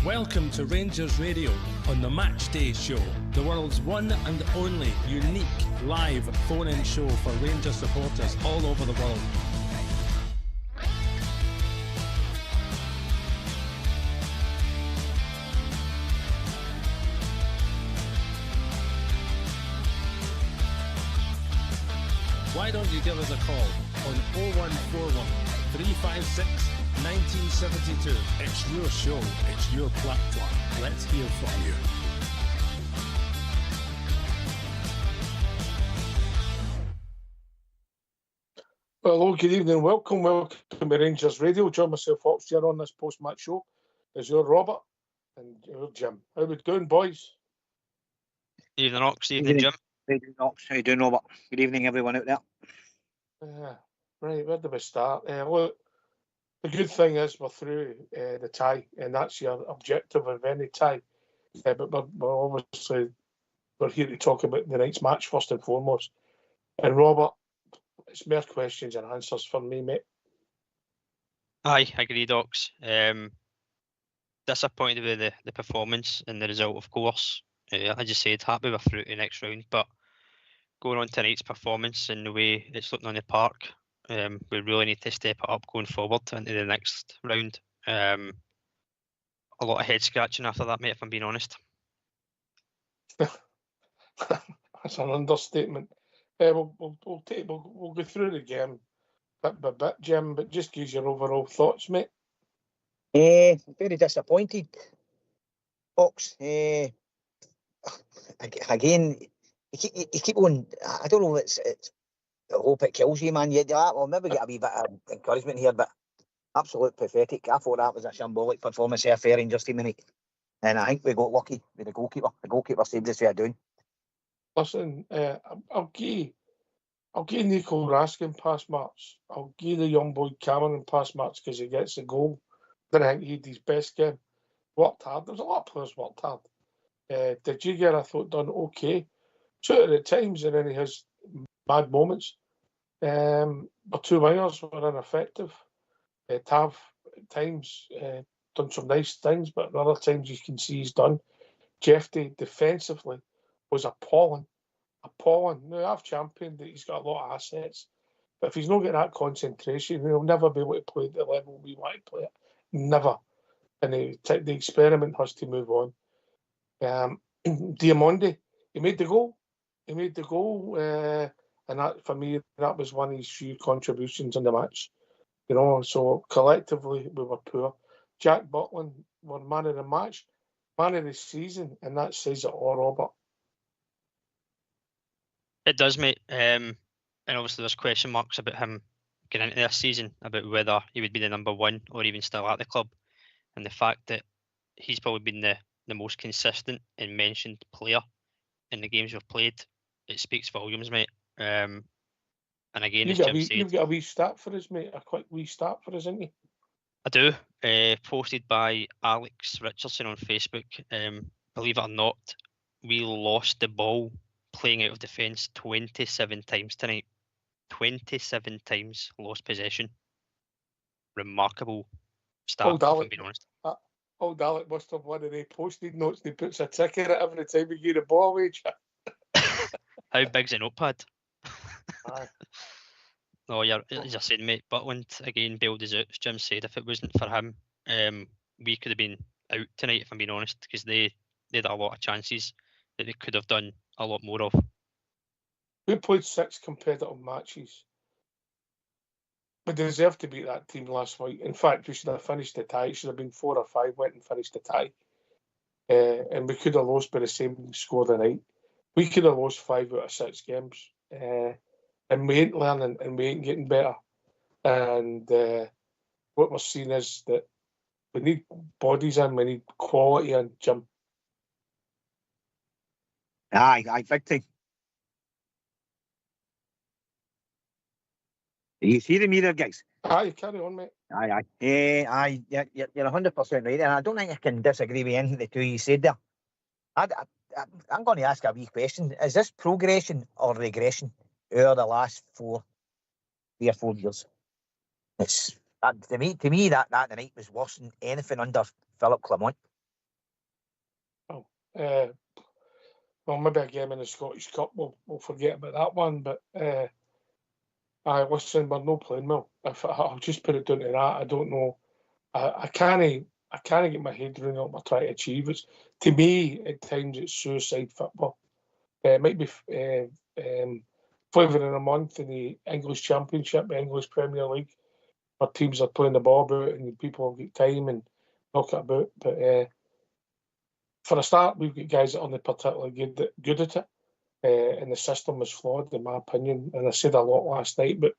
Welcome to Rangers Radio on the Matchday show, the world's one and only unique live phone-in show for Rangers supporters all over the world. Why don't you give us a call on 0141 356 1972. It's your show, it's your platform. Let's hear from you. Well, hello, good evening, welcome to Rangers Radio. Join myself, Fox, here on this post-match show. There's your Robert and your Jim. How we doing, boys? Evening, Ox. Evening, Jim. How you doing, Ox? How you doing, Robert? Good evening, everyone out there. Right, where do we start? Look, the good thing is we're through the tie, and that's your objective of any tie. But we're obviously here to talk about the night's match first and foremost. And Robert, it's mere questions and answers for me, mate. Aye, agreed, Ox. Disappointed with the performance and the result, of course. I just said happy we're through to the next round, but going on to tonight's performance and the way it's looking on the park, we really need to step it up going forward into the next round. A lot of head scratching after that, mate, if I'm being honest. That's an understatement. We'll go through the game bit by bit, Jim, but just give your overall thoughts, mate. Very disappointed, Ox. Again, you keep on. I don't know. It's I hope it kills you, man. We'll maybe get a wee bit of encouragement here, but absolute pathetic. I thought that was a shambolic performance here for Rangers team tonight, and I think we got lucky with the goalkeeper. The goalkeeper saved us fair doing. Listen, I'll give Nico Raskin pass marks. I'll give the young boy Cameron pass marks because he gets the goal. Then I think he had his best game. Worked hard. There's a lot of players worked hard. De Jager, I thought, done okay. Two at times, and then he has bad moments. Our two wingers were ineffective. Tav at times done some nice things, but other times you can see he's done. Jeffy defensively was appalling. Now, I've championed that he's got a lot of assets, but if he's not getting that concentration, he'll never be able to play at the level we want to play at. Never. And the experiment has to move on. Diamondi, he made the goal. And that, for me, that was one of his few contributions in the match. You know, so collectively we were poor. Jack Butland were man of the match, man of the season, and that says it all, Robert. It does, mate. And obviously there's question marks about him getting into this season, about whether he would be the number one or even still at the club. And the fact that he's probably been the most consistent and mentioned player in the games we've played, it speaks volumes, mate. And again, as Jim said, you've got a wee stat for us, mate. A quick wee stat for us, haven't you? I do. Posted by Alex Richardson on Facebook. Believe it or not, we lost the ball playing out of defence 27 times tonight. 27 times lost possession. Remarkable stat, if I'm being honest. Old Alec must have one of the post-it notes. He puts a tick in it every time we get a ball away. How big's a notepad? Aye. No, as I said, mate, Butland again bailed us out. As Jim said, if it wasn't for him, we could have been out tonight, if I'm being honest, because they had a lot of chances that they could have done a lot more of. We played 6 competitive matches. We deserved to beat that team last week. In fact, we should have finished the tie. It should have been 4 or 5, went and finished the tie. And we could have lost by the same score tonight. We could have lost 5 out of 6 games. And we ain't learning and we ain't getting better. And what we're seeing is that we need bodies in, we need quality in, Jim. Aye, big time. You see the mirror gigs? Aye, carry on, mate. Aye. You're 100% right, and I don't think I can disagree with anything the two you said there. I'm going to ask a wee question. Is this progression or regression over the last 3 or 4 years? It's to me that night was worse than anything under Philip Clement. Well, maybe a game in the Scottish Cup, we'll forget about that one. But listen, we're not playing well. I'll just put it down to that. I don't know. I can't get my head around what we're trying to achieve. To me, at times, it's suicide football. It might be flavour of the month in the English Championship, the English Premier League, where teams are playing the ball about and people have got time and knock it about. But for a start, we've got guys that aren't particularly good at it, and the system is flawed, in my opinion. And I said a lot last night, but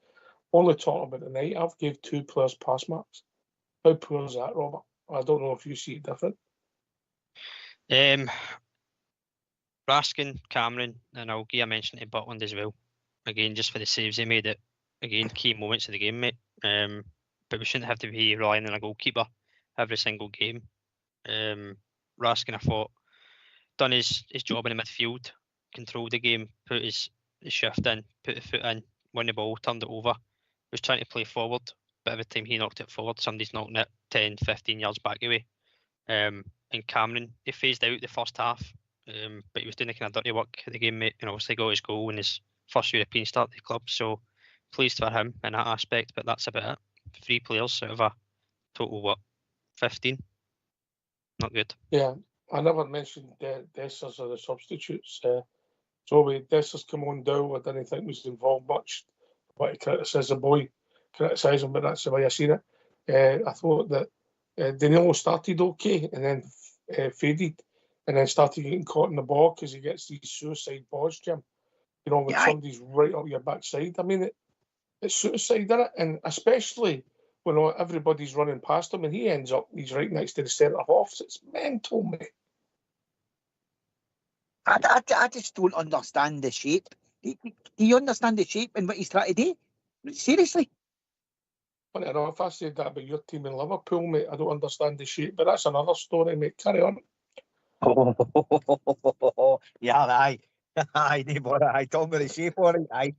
only talking about tonight, I've gave 2 players pass marks. How poor is that, Robert? I don't know if you see it different. Raskin, Cameron, and I'll give a mention to Butland as well. Again, just for the saves he made, it again key moments of the game, mate. But we shouldn't have to be relying on a goalkeeper every single game. Raskin, I thought, done his job in the midfield, controlled the game, put his shift in, put the foot in, won the ball, turned it over, was trying to play forward, but every time he knocked it forward, somebody's knocking it 10, 15 yards back away. And Cameron, he phased out the first half, but he was doing the kind of dirty work of the game, mate, and obviously got his goal in his first European start at the club, so pleased for him in that aspect, but that's about it. 3 players out of a total, 15? Not good. Yeah, I never mentioned Dessers or the substitutes. So with Dessers come on down, I didn't think was involved much. But to criticise the boy, criticise him, but that's the way I seen it. I thought that Danilo started okay and then faded and then started getting caught in the ball because he gets these suicide balls, Jim. You know, when somebody's right up your backside. I mean, it's suicide, isn't it? And especially when everybody's running past him and he ends up, he's right next to the centre half. So it's mental, mate. I just don't understand the shape. Do you understand the shape and what he's trying to do? Seriously? I don't know if I said that about your team in Liverpool, mate. I don't understand the shape, but that's another story, mate. Carry on. Oh, yeah, aye. Aye, no bother. Aye, talking about the shape on it. Aye.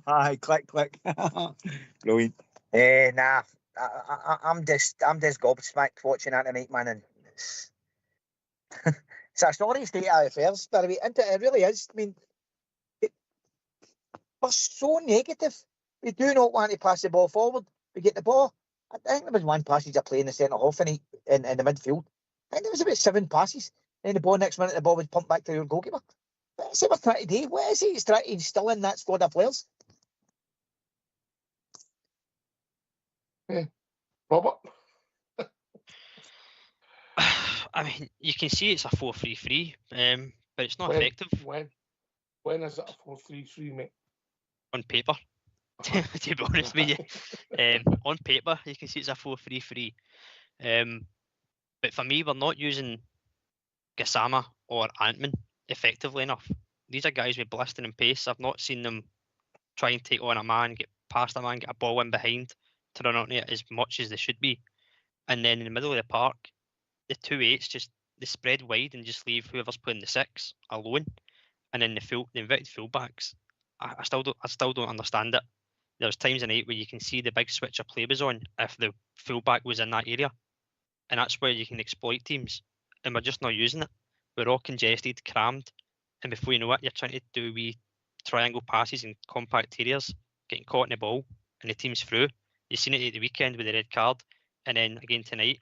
Aye, click. Brilliant. Nah, I'm just gobsmacked watching that tonight, man. And it's a sorry state of affairs, but it really is. I mean, we're so negative. We do not want to pass the ball forward. We get the ball. I think there was one passage of play in the centre half in the midfield. I think there was about 7 passes. And the ball next minute, the ball was pumped back to your goalkeeper. What is it we're trying to do? What is it he's trying to instill in that squad of players? Yeah. Robert? I mean, you can see it's a 4-3-3, but it's not effective. When is it a 4-3-3, mate? On paper, to be honest with you. On paper, you can see it's a 4-3-3. But for me, we're not using Gassama or Antman effectively enough. These are guys with blistering pace. I've not seen them try and take on a man, get past a man, get a ball in behind to run on it as much as they should be. And then in the middle of the park, the 2-8s just they spread wide and just leave whoever's playing the 6 alone. And then the inverted fullbacks, I still don't understand it. There's times in night where you can see the big switch of play was on if the fullback was in that area, and that's where you can exploit teams. And we're just not using it. We're all congested, crammed, and before you know it, you're trying to do wee triangle passes in compact areas, getting caught in the ball, and the team's through. You've seen it at the weekend with the red card, and then again tonight,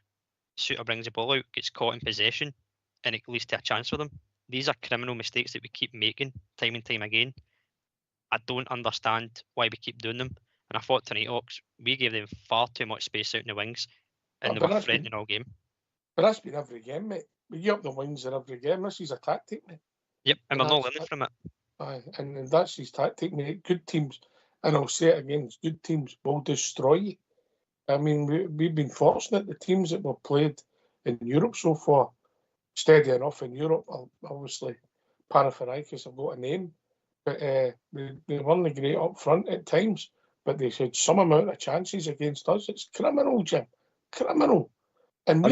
shooter brings the ball out, gets caught in possession, and it leads to a chance for them. These are criminal mistakes that we keep making time and time again. I don't understand why we keep doing them. And I thought tonight, Ox, we gave them far too much space out in the wings, and they were threatening all game. But that's been every game, mate. We give up the wings in every game. This is a tactic, mate. Yep, and we're not learning from it. Aye, and that's his tactic, mate. Good teams, and I'll say it again, good teams will destroy you. I mean, we've been fortunate. The teams that we've played in Europe so far, steady enough in Europe. Obviously, Panathinaikos have got a name, but they weren't great up front at times. But they had some amount of chances against us. It's criminal, Jim. Criminal. And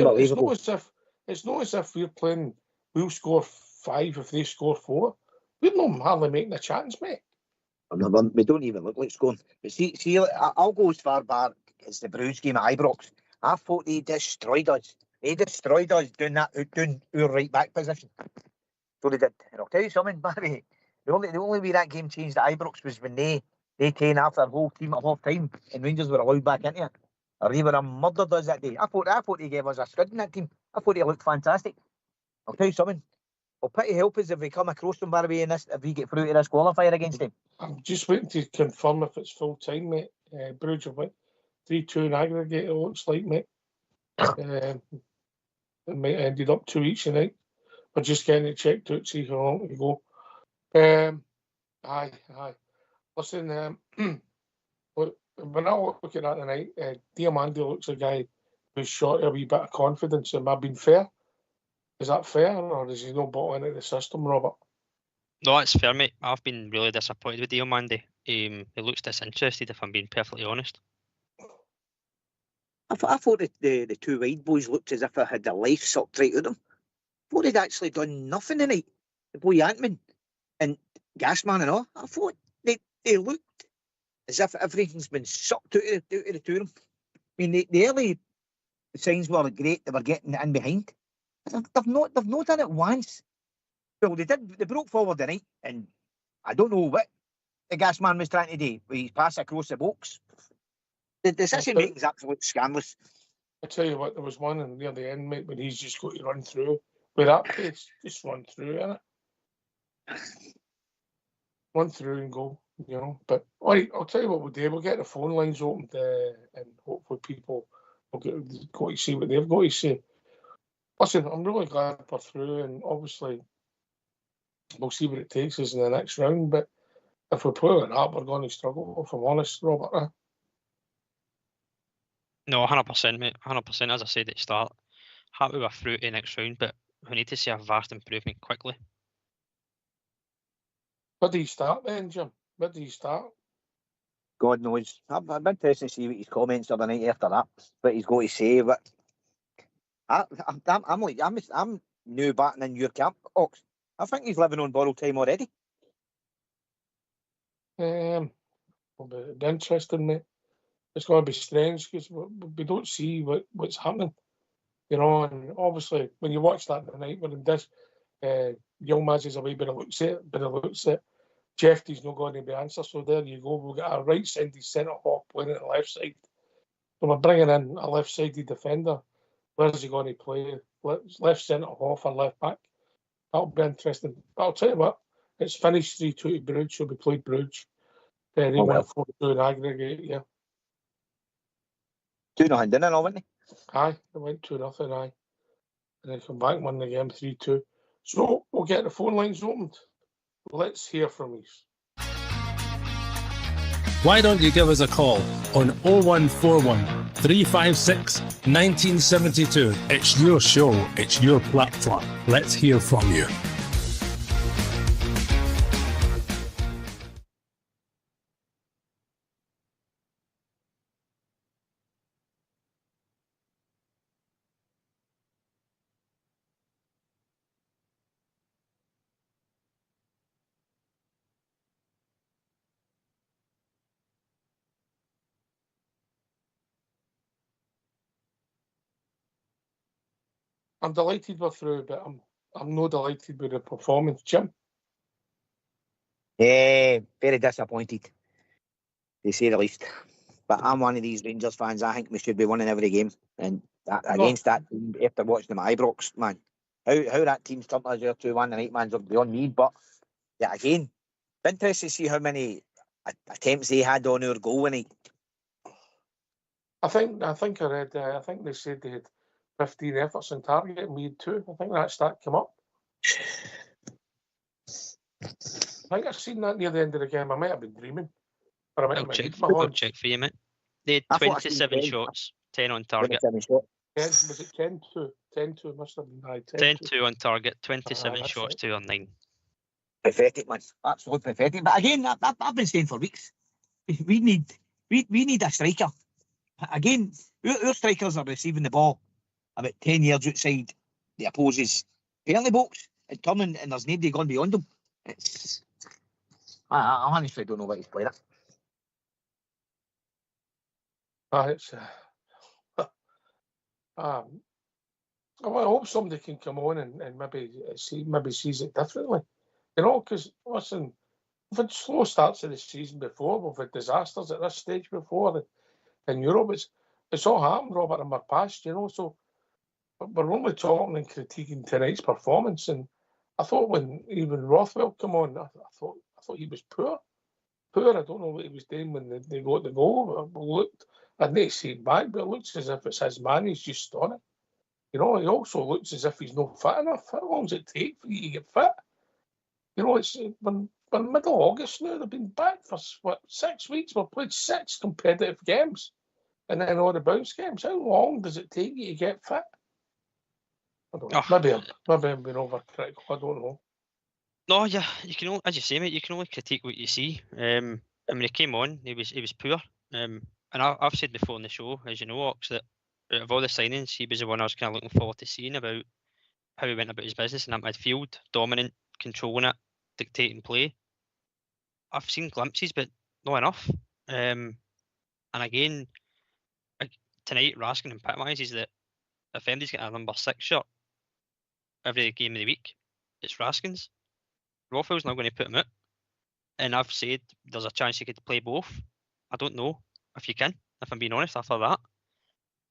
it's not as if we're playing. We'll score 5 if they score 4. We're not hardly making a chance, mate. We don't even look like scoring. But see, I'll go as far back as the Bruins game at Ibrox. I thought they destroyed us. They destroyed us doing our right back position. So they did. And I'll tell you something, Barry. The only way that game changed at Ibrox was when they came after their whole team at half time and Rangers were allowed back into it. Or they were murdered us that day. I thought they gave us a scud in that team. I thought they looked fantastic. I'll tell you something. Well, pity help us if we come across them, Barry, in this, if we get through to this qualifier against them. I'm just waiting to confirm if it's full time, mate. Bruges have went 3-2 in aggregate, it looks like, mate. It might have ended up 2 each tonight. We're just getting it checked out, see how long we go. Aye. Listen, when I look at that tonight, Diamandi looks a guy who's shot a wee bit of confidence. Am I being fair? Is that fair, or is he not bought into the system, Robert? No, it's fair, mate. I've been really disappointed with Diamandi. He looks disinterested, if I'm being perfectly honest. I thought that the two wide boys looked as if they had their life sucked right out of them. I thought they'd actually done nothing tonight. The boy Antman and Gasman and all. I thought they looked as if everything's been sucked out of the two of them. I mean, the early signs were great. They were getting in behind. They've not done it once. Well, they did. They broke forward tonight, and I don't know what the Gasman was trying to do with his pass across the box. The decision making is absolutely scandalous. I tell you what, there was one near the end, mate, when he's just got to run through with that pace, just run through, innit? Run through and go, you know. But all right, I'll tell you what we'll do. We'll get the phone lines opened, and hopefully people will go to see what they've got to say. Listen, I'm really glad we're through, and obviously we'll see what it takes us in the next round. But if we play like that, we're going to struggle, if I'm honest, Robert. No, 100%, mate. 100%, as I said at the start. Happy we're through to the next round, but we need to see a vast improvement quickly. Where do you start then, Jim? Where do you start? God knows. I've been interested to see what his comments are the night after that. What he's going to say. But I'm new batting in your camp, Ox. I think he's living on borrowed time already. It'll be interesting, mate. It's going to be strange because we don't see what's happening, you know. And obviously, when you watch that tonight, when in this, Yilmaz is away, but it looks at Jeffrey's not going to be answer. So there you go. We've got a right-sided centre half playing at the left side. So we're bringing in a left-sided defender. Where's he going to play? Left centre half or left back? That'll be interesting. But I'll tell you what, it's finished 3-2 to Bruges, so we played Bruges. They went 4-2 in aggregate, yeah. 2-0, didn't they, weren't they? Aye, they went 2-0, aye. And then come back and won the game 3-2. So we'll get the phone lines opened. Let's hear from you. Why don't you give us a call on 0141 356 1972? It's your show, it's your platform. Let's hear from you. I'm delighted we're through, but I'm not delighted with the performance, Jim. Yeah, very disappointed, to say the least. But I'm one of these Rangers fans. I think we should be winning every game. And against that team, after watching them at Ibrox, man, how that team's turned us there 2-1 tonight, man's beyond me. But yeah, again, interested to see how many attempts they had on our goal when I think I read. I think they said they had 15 efforts on target, and we had 2. I think that stat came up. I think I've seen that near the end of the game. I might have been dreaming. Or I might have I'll check for you, mate. They had 27 shots, 10 on target. was it 10-2? 10-2 must have been high. 10-2 on target, 27 shots, right. 2 on 9. Pathetic, man. Absolutely pathetic. But again, I've been saying for weeks, we need a striker. Again, our strikers are receiving the ball about 10 yards outside the opposite's penalty box and turning, and there's nobody gone beyond them. I honestly don't know what he's playing at. Well, I hope somebody can come on and maybe sees it differently. You know, because listen, we've had slow starts of the season before. We've had disasters at this stage before in Europe. It's all happened, Robert, in my past. You know, so we're only talking and critiquing tonight's performance. And I thought when even Rothwell come on, I thought he was poor. Poor. I don't know what he was doing when they got the goal. It looked, I'd not see it back, but it looks as if it's his man. He's just on it. You know, he also looks as if he's not fit enough. How long does it take for you to get fit? You know, we're middle of August now. They've been back for 6 weeks. We've played 6 competitive games, and then all the bounce games. How long does it take you to get fit? I don't know. Maybe I'm being overcritical. I don't know. No, yeah, you can only, as you say, mate, you can only critique what you see. And when he came on, he was poor. And I've said before on the show, as you know, Ox, that out of all the signings, he was the one I was kind of looking forward to seeing about how he went about his business in that midfield, dominant, controlling it, dictating play. I've seen glimpses, but not enough. And again, tonight, Raskin epitomises that if anybody's getting a number 6 shirt every game of the week, it's Raskin's. Rothwell's not going to put him out. And I've said there's a chance he could play both. I don't know if you can, if I'm being honest, after that.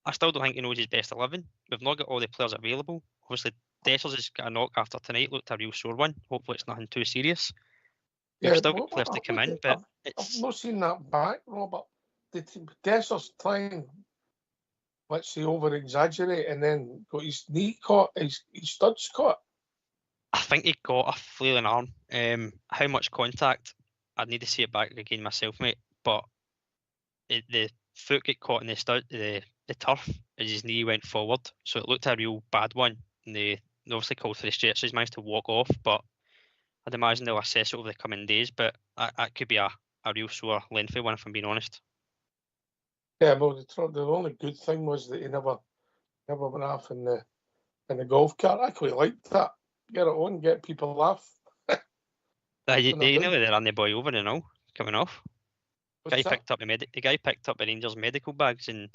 I still don't think he knows his best 11. We've not got all the players available. Obviously, Dessers has got a knock after tonight, looked a real sore one. Hopefully it's nothing too serious. We've still got players to come in, but I've not seen that back, Robert. Did Dessers try and, let's say, over-exaggerate and then got his knee caught, his studs caught? I think he got a flailing arm. How much contact? I'd need to see it back again myself, mate. But the foot got caught in the turf as his knee went forward, so it looked a real bad one. And they obviously called for the stretcher, so he's managed to walk off. But I'd imagine they'll assess it over the coming days. But that could be a real sore, lengthy one, if I'm being honest. Yeah, well, the only good thing was that he never went off in the golf cart. I quite liked that. Get it on, get people laugh. They nearly ran the boy over and all coming off. The guy picked up the Rangers medical bags, and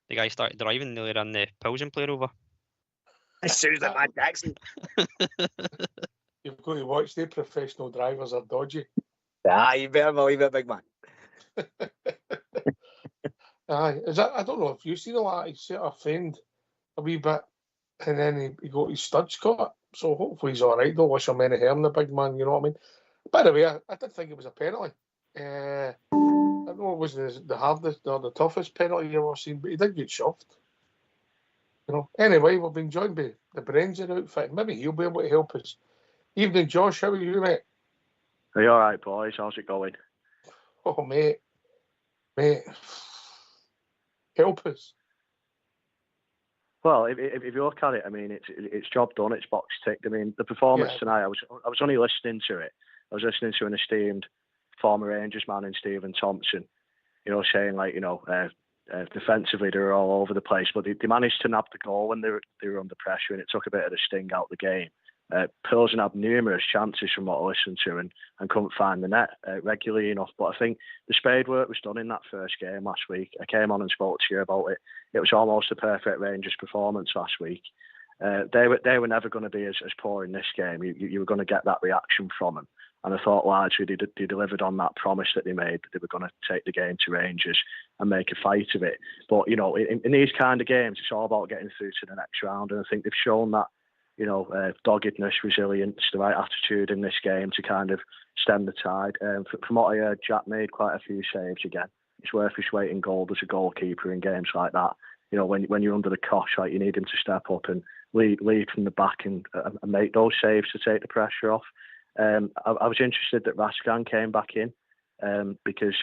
the guy started driving and nearly ran the Pilsen player over. As soon as that man taxi. You've got to watch. The professional drivers are dodgy. You better believe it, big man. Aye, I don't know if you see the lad. He sort of feigned a wee bit, and then he got his studs caught. So hopefully he's all right. Don't wish him any harm, the big man. You know what I mean? By the way, I did think it was a penalty. I know it wasn't the hardest or the toughest penalty you've ever seen, but he did get shoved. You know. Anyway, we've been joined by the Branger outfit. Maybe he'll be able to help us. Evening, Josh. How are you, mate? Are you all right, boys? How's it going? Oh, mate. Help us. Well, if you look at it, I mean, it's job done. It's box ticked. I mean, the performance tonight. I was only listening to it. I was listening to an esteemed former Rangers man in Stephen Thompson. You know, saying like, you know, defensively they were all over the place, but they managed to nab the goal when they were under pressure, and it took a bit of the sting out of the game. Plzeň had numerous chances from what I listened to and couldn't find the net regularly enough. But I think the spade work was done in that first game last week. I came on and spoke to you about it. It was almost a perfect Rangers performance last week. They were never going to be as poor in this game. You were going to get that reaction from them. And I thought largely they delivered on that promise that they made, that they were going to take the game to Rangers and make a fight of it. But, you know, in these kind of games, it's all about getting through to the next round. And I think they've shown that, you know, doggedness, resilience, the right attitude in this game to kind of stem the tide. From what I heard, Jack made quite a few saves again. It's worth his weight in gold as a goalkeeper in games like that. You know, when you're under the cosh, like, you need him to step up and lead from the back and make those saves to take the pressure off. I was interested that Raskin came back in because,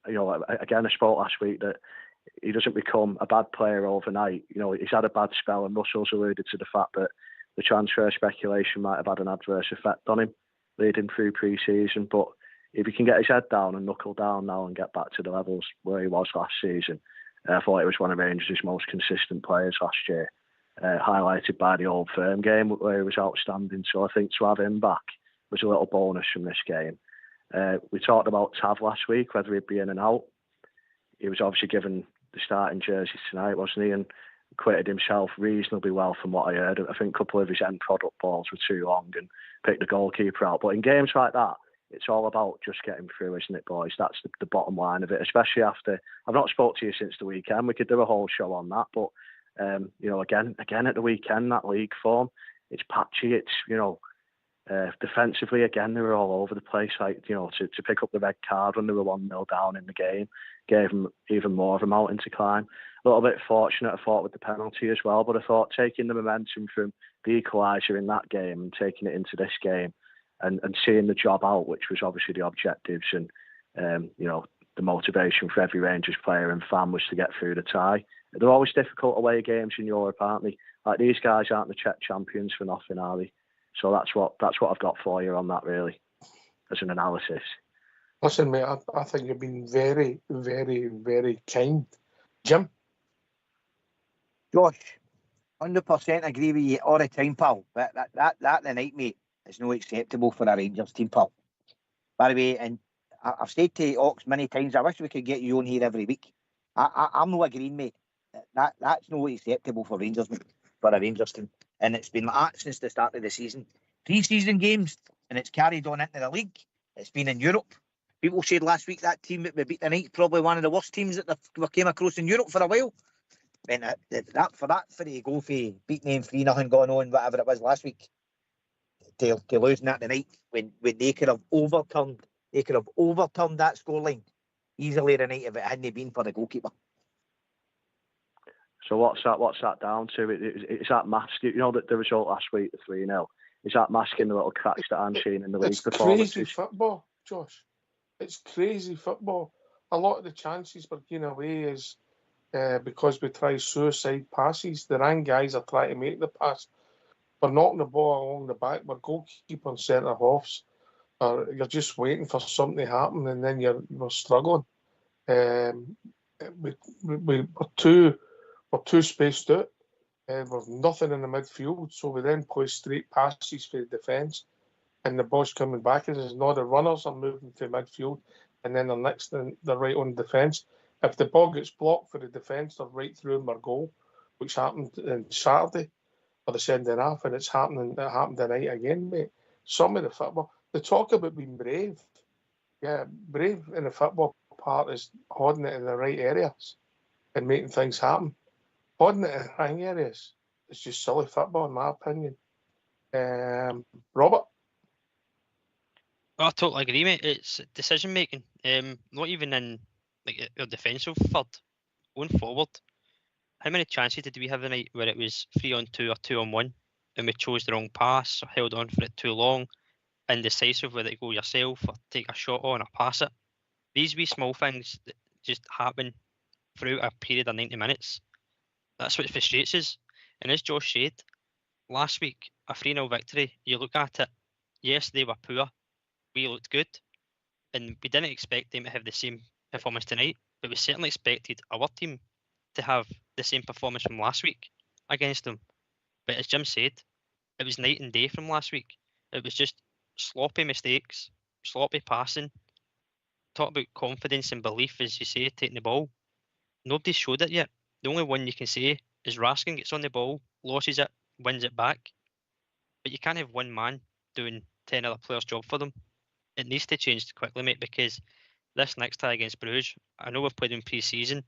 you know, again, I spoke last week that he doesn't become a bad player overnight. You know, he's had a bad spell, and Russell's alluded to the fact that the transfer speculation might have had an adverse effect on him leading through pre-season. But if he can get his head down and knuckle down now and get back to the levels where he was last season, I thought he was one of Rangers' most consistent players last year, highlighted by the Old Firm game where he was outstanding. So I think to have him back was a little bonus from this game. We talked about Tav last week, whether he'd be in and out. He was obviously given the starting jersey tonight, wasn't he? And acquitted himself reasonably well from what I heard. I think a couple of his end product balls were too long and picked the goalkeeper out. But in games like that, it's all about just getting through, isn't it, boys? That's the bottom line of it, especially after... I've not spoke to you since the weekend. We could do a whole show on that. But, again at the weekend, that league form, it's patchy. It's, defensively, again, they were all over the place. Like, to pick up the red card when they were 1-0 down in the game gave them even more of a mountain to climb. A little bit fortunate, I thought, with the penalty as well. But I thought taking the momentum from the equaliser in that game and taking it into this game and seeing the job out, which was obviously the objectives and, the motivation for every Rangers player and fan was to get through the tie. They're always difficult away games in Europe, aren't they? Like, these guys aren't the Czech champions for nothing, are they? So that's what I've got for you on that, really, as an analysis. Listen, mate, I think you've been very, very, very kind. Jim? Josh, 100% agree with you all the time, pal. But that the night, mate, is not acceptable for a Rangers team, pal. By the way, and I've said to Ox many times, I wish we could get you on here every week. I'm not agreeing, mate. That's not acceptable for Rangers, mate, for a Rangers team. And it's been like that since the start of the season. Pre-season games, and it's carried on into the league. It's been in Europe. People said last week that team that we beat tonight probably one of the worst teams that we came across in Europe for a while. And for the go for beating them 3-0 going on, whatever it was last week, to losing that tonight when they could have overturned that scoreline easily tonight if it hadn't been for the goalkeeper. So what's that down to? Is that masking? That the result last week, the 3-0, is that masking the little cracks that I'm seeing in the league performances? It's crazy football, Josh. It's crazy football. A lot of the chances we're getting away is because we try suicide passes. The wrong guys are trying to make the pass. We're knocking the ball along the back. We're goalkeeper and centre halves. Or you're just waiting for something to happen, and then we're struggling. We're too spaced out. We've nothing in the midfield, so we then play straight passes for the defence, and the ball's coming back. As now the runners are moving to midfield, and then they're right on defence. If the ball gets blocked for the defence, they're right through our goal, which happened on Saturday for the sending off, and it happened tonight again, mate. Some of the football, they talk about being brave. Yeah, brave in the football part is holding it in the right areas and making things happen. Holding it in the wrong areas is just silly football, in my opinion. Robert? I totally agree, mate. It's decision making. Not even in your defensive third. Going forward, how many chances did we have tonight where it was 3-on-2 or 2-on-1 and we chose the wrong pass or held on for it too long, indecisive whether to go yourself or take a shot on or pass it? These wee small things that just happen throughout a period of 90 minutes. That's what frustrates us. And as Josh said, last week, a 3-0 victory, you look at it, yes, they were poor, we looked good, and we didn't expect them to have the same performance tonight, but we certainly expected our team to have the same performance from last week against them. But as Jim said, it was night and day from last week. It was just sloppy mistakes, sloppy passing. Talk about confidence and belief, as you say, taking the ball. Nobody's showed it yet. The only one you can say is Raskin gets on the ball, loses it, wins it back. But you can't have one man doing 10 other players' job for them. It needs to change quickly, mate, because this next tie against Bruges, I know we've played in pre-season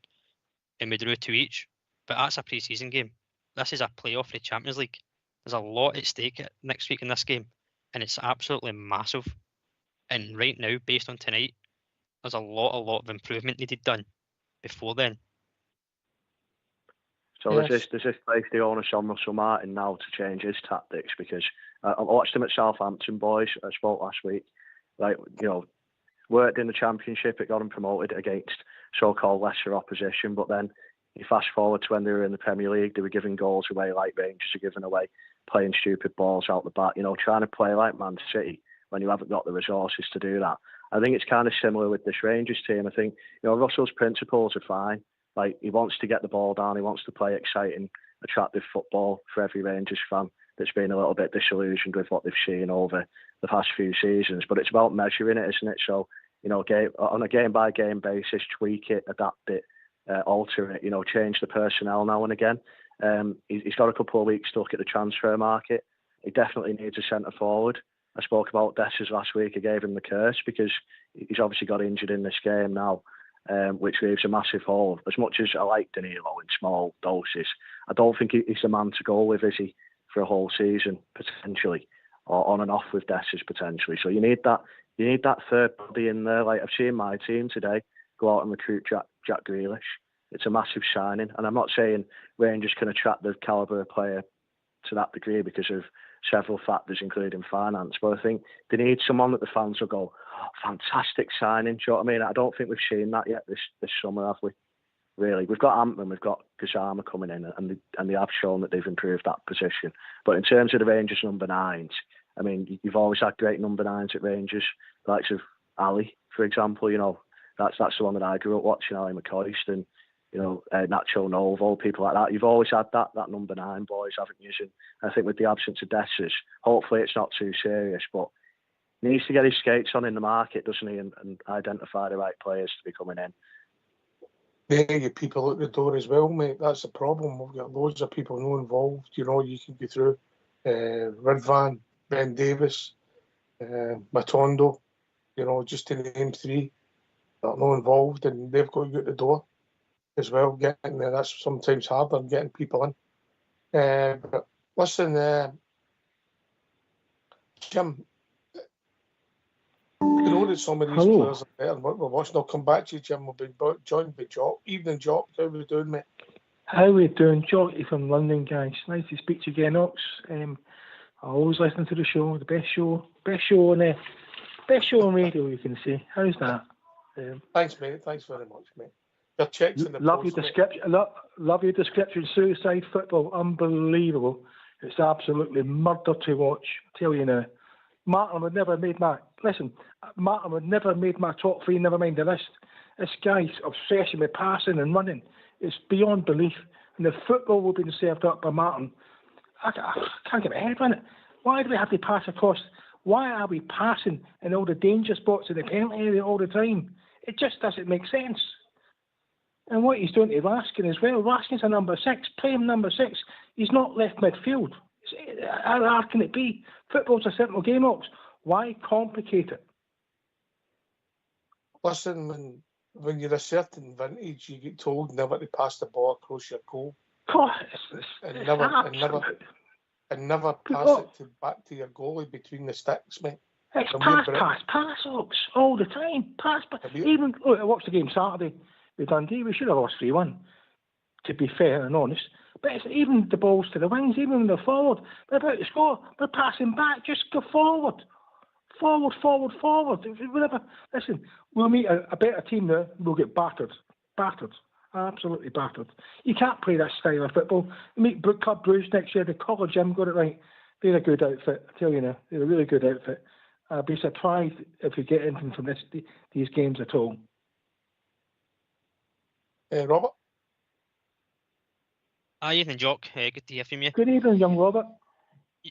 and we drew 2 each, but that's a pre-season game. This is a playoff for the Champions League. There's a lot at stake next week in this game, and it's absolutely massive. And right now, based on tonight, there's a lot of improvement needed done before then. So yes. Does this place the onus on Russell Martin now to change his tactics? Because I watched him at Southampton, boys. I spoke last week. Worked in the Championship. It got him promoted against so-called lesser opposition. But then you fast forward to when they were in the Premier League, they were giving goals away like Rangers are giving away, playing stupid balls out the back. Trying to play like Man City when you haven't got the resources to do that. I think it's kind of similar with this Rangers team. I think Russell's principles are fine. Like, he wants to get the ball down. He wants to play exciting, attractive football for every Rangers fan that's been a little bit disillusioned with what they've seen over the past few seasons. But it's about measuring it, isn't it? So, on a game-by-game basis, tweak it, adapt it, alter it, change the personnel now and again. He's got a couple of weeks stuck at the transfer market. He definitely needs a centre forward. I spoke about Dessers last week. I gave him the curse because he's obviously got injured in this game now, which leaves a massive hole. As much as I like Danilo in small doses, I don't think he's the man to go with, is he, for a whole season, potentially, or on and off with Dessers, potentially. So you need that third body in there. Like I've seen my team today go out and recruit Jack Grealish. It's a massive signing. And I'm not saying Rangers can attract the calibre of player to that degree because of several factors, including finance. But I think they need someone that the fans will go, oh, fantastic signing. Do you know what I mean? I don't think we've seen that yet this summer, have we? Really, we've got Antman, we've got Gazama coming in, and they have shown that they've improved that position. But in terms of the Rangers number 9s, I mean, you've always had great number 9s at Rangers, the likes of Ali, for example. You know, that's the one that I grew up watching, Ali McCoist, and Nacho Novo, people like that. You've always had that number 9 boys, haven't you? And I think with the absence of Dessers, hopefully it's not too serious, but he needs to get his skates on in the market, doesn't he, and identify the right players to be coming in. There you people at the door as well, mate. That's the problem. We've got loads of people no involved. You can go through Ridvan, Ben Davis, Matondo, just to name 3 that are no involved, and they've got to go at the door as well. Getting there, that's sometimes harder than getting people in. But listen, Jim, that some of these players are better than what we're watching. I'll come back to you, Jim. We've been joined by Jock. Evening, Jock. How are we doing, mate? How are we doing? Jockey from London, guys. Nice to speak to you again, Ox. I always listen to the show. The best show on radio, you can say. How's that? Thanks, mate. Thanks very much, mate. Your checks in the love post, your description. Love your description. Suicide football, unbelievable. It's absolutely murder to watch. I tell you now. Martin would never have made my top 3, never mind the rest. This guy's obsession with passing and running is beyond belief. And the football will be served up by Martin. I can't get my head around it. Why do we have to pass across? Why are we passing in all the danger spots in the penalty area all the time? It just doesn't make sense. And what he's doing to Raskin as well. Raskin's a number 6. Play him number 6. He's not left midfield. How hard can it be? Football's a simple game, Ox. Why complicate it? Listen, when you're a certain vintage, you get told never to pass the ball across your goal. God, and never pass it back to your goalie between the sticks, mate. It's pass, Ox, all the time. Pass. Even I watched the game Saturday with Dundee. We should have lost 3-1, to be fair and honest. But it's even the balls to the wings, even when they're forward. They're about to score. They're passing back. Just go forward. Forward. Whatever. Listen, we'll meet a better team there. We'll get battered. Absolutely battered. You can't play that style of football. You meet Club Bruges next year. The College Gym got it right. They're a good outfit. I tell you now. They're a really good outfit. I'd be surprised if we get anything from these games at all. Robert? Hi, evening, Jock. Good to hear from you. Good evening, young Robert.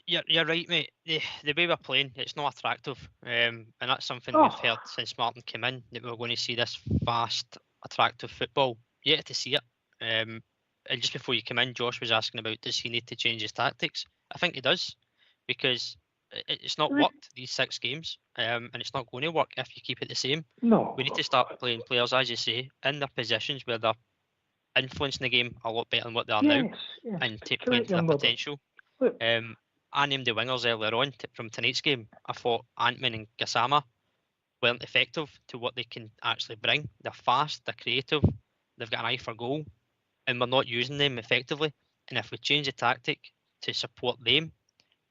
You're right, mate. The way we're playing, it's not attractive. And that's something we've heard since Martin came in, that we're going to see this fast, attractive football. Yet to see it. And just before you came in, Josh was asking about, does he need to change his tactics? I think he does, because it's not worked these 6 games, and it's not going to work if you keep it the same. No. We need to start playing players, as you say, in their positions where they're influencing the game a lot better than what they are now, and take playing to their potential. I named the wingers earlier on from tonight's game. I thought Antman and Gassama weren't effective to what they can actually bring. They're fast, they're creative, they've got an eye for goal, and we're not using them effectively. And if we change the tactic to support them,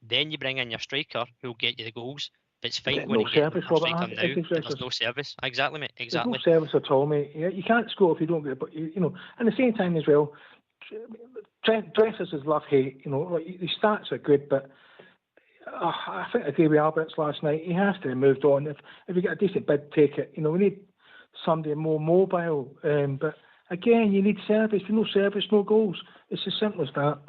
then you bring in your striker who'll get you the goals. But it's fine when you get a striker now, there's no service. Exactly, mate. Exactly. There's no service at all, mate. You can't score if you don't get it. But, at the same time as well, Dressers is love-hate. The stats are good, but I think I agree with Alberts last night. He has to have moved on. If you get a decent bid, take it. We need somebody more mobile. But again, you need service. If no service, no goals. It's as simple as that.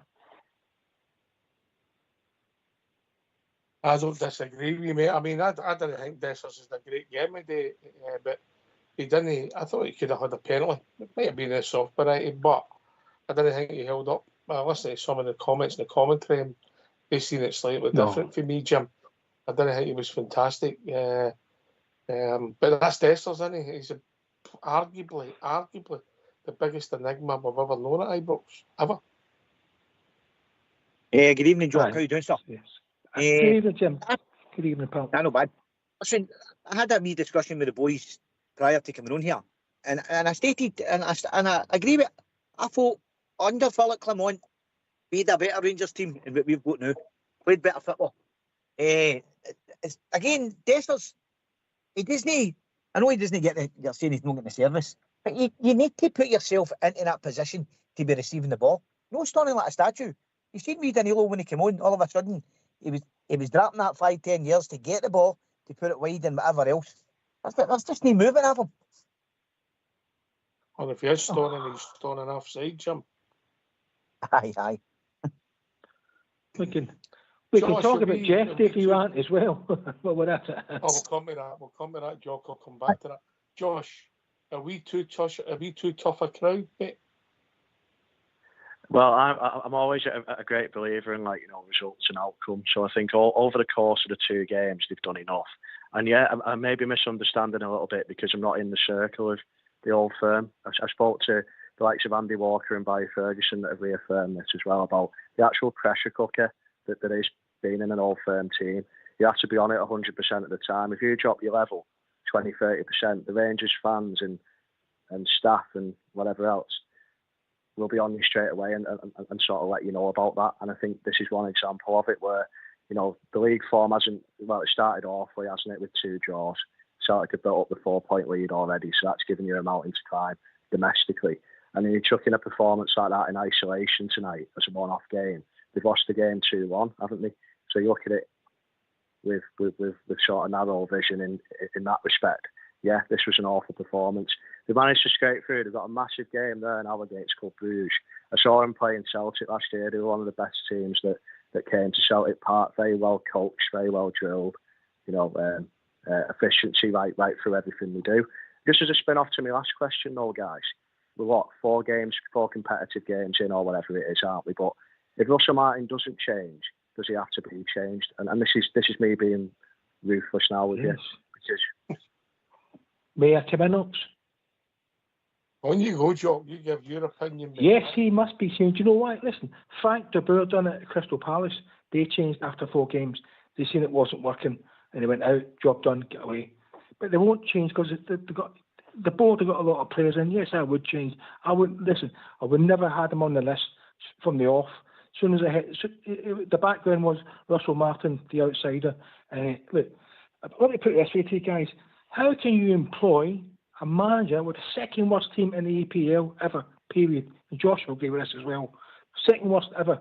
I don't disagree with you, mate. I mean, I didn't think Dessers is a great game today, but he didn't. I thought he could have had a penalty. It might have been a soft penalty, but I didn't think he held up listening to some of the comments in the commentary, and they seen it slightly different for me, Jim. I didn't think he was fantastic. But that's Dessers, isn't he? He's arguably the biggest enigma we've ever known at Ibrox, ever. Good evening, Jock. How you doing, sir? Yes. Good evening, Jim. Good evening, pal. Not bad. Listen, I had a wee discussion with the boys prior to coming on here, and I stated, and I agree with it. I thought under Philip Clement, we had a better Rangers team than what we've got now. Played better football. Again, Dessers, he doesn't. I know he doesn't get you're saying he's not getting the service, but you need to put yourself into that position to be receiving the ball. No standing like a statue. You seen me Danilo when he came on, all of a sudden he was dropping that 5-10 years to get the ball, to put it wide and whatever else. That's just no moving of him. Well, if he is standing, he's standing offside, Jim. Aye. We can talk about Jeff if you want as well. Well, we're at it. Oh, we'll come to that, Jock. I'll come back to that. Josh, are we too tough a crowd, mate? Well, I'm always a great believer in results and outcomes. So I think over the course of the 2 games they've done enough. And yeah, I may be misunderstanding a little bit because I'm not in the circle of the old firm. I spoke to the likes of Andy Walker and Barry Ferguson that have reaffirmed this as well about the actual pressure cooker that there is being in an old firm team. You have to be on it 100% of the time. If you drop your level 20-30%, the Rangers fans and staff and whatever else will be on you straight away and sort of let you know about that. And I think this is one example of it where, the league form it started awfully, hasn't it, with 2 draws. Celtic had built up the 4-point lead already, so that's given you a mountain to climb domestically. And then you chuck in a performance like that in isolation tonight as a one-off game. They've lost the game 2-1, haven't they? So you look at it with sort of narrow vision in that respect. Yeah, this was an awful performance. They managed to scrape through. They've got a massive game there in Alligates called Bruges. I saw them playing Celtic last year. They were one of the best teams that came to Celtic Park. Very well coached, very well drilled. Efficiency right through everything they do. Just as a spin-off to my last question, though, guys, we're 4 competitive games in, or whatever it is, aren't we? But if Russell Martin doesn't change, does he have to be changed? And this is me being ruthless now with you. Because may I come in, Ox? On you go, Jock. You give your opinion. Yes, he must be changed. You know why? Listen, Frank de Boer done it at Crystal Palace. They changed after 4 games. They seen it wasn't working, and they went out, job done, get away. But they won't change because the board have got a lot of players in. Yes, I would change. I would never had them on the list from the off. As soon as I hit, the background was Russell Martin, the outsider. And look, let me put it this way to you guys: how can you employ a manager with the second worst team in the EPL ever? Period. And Josh will agree with this as well. Second worst ever.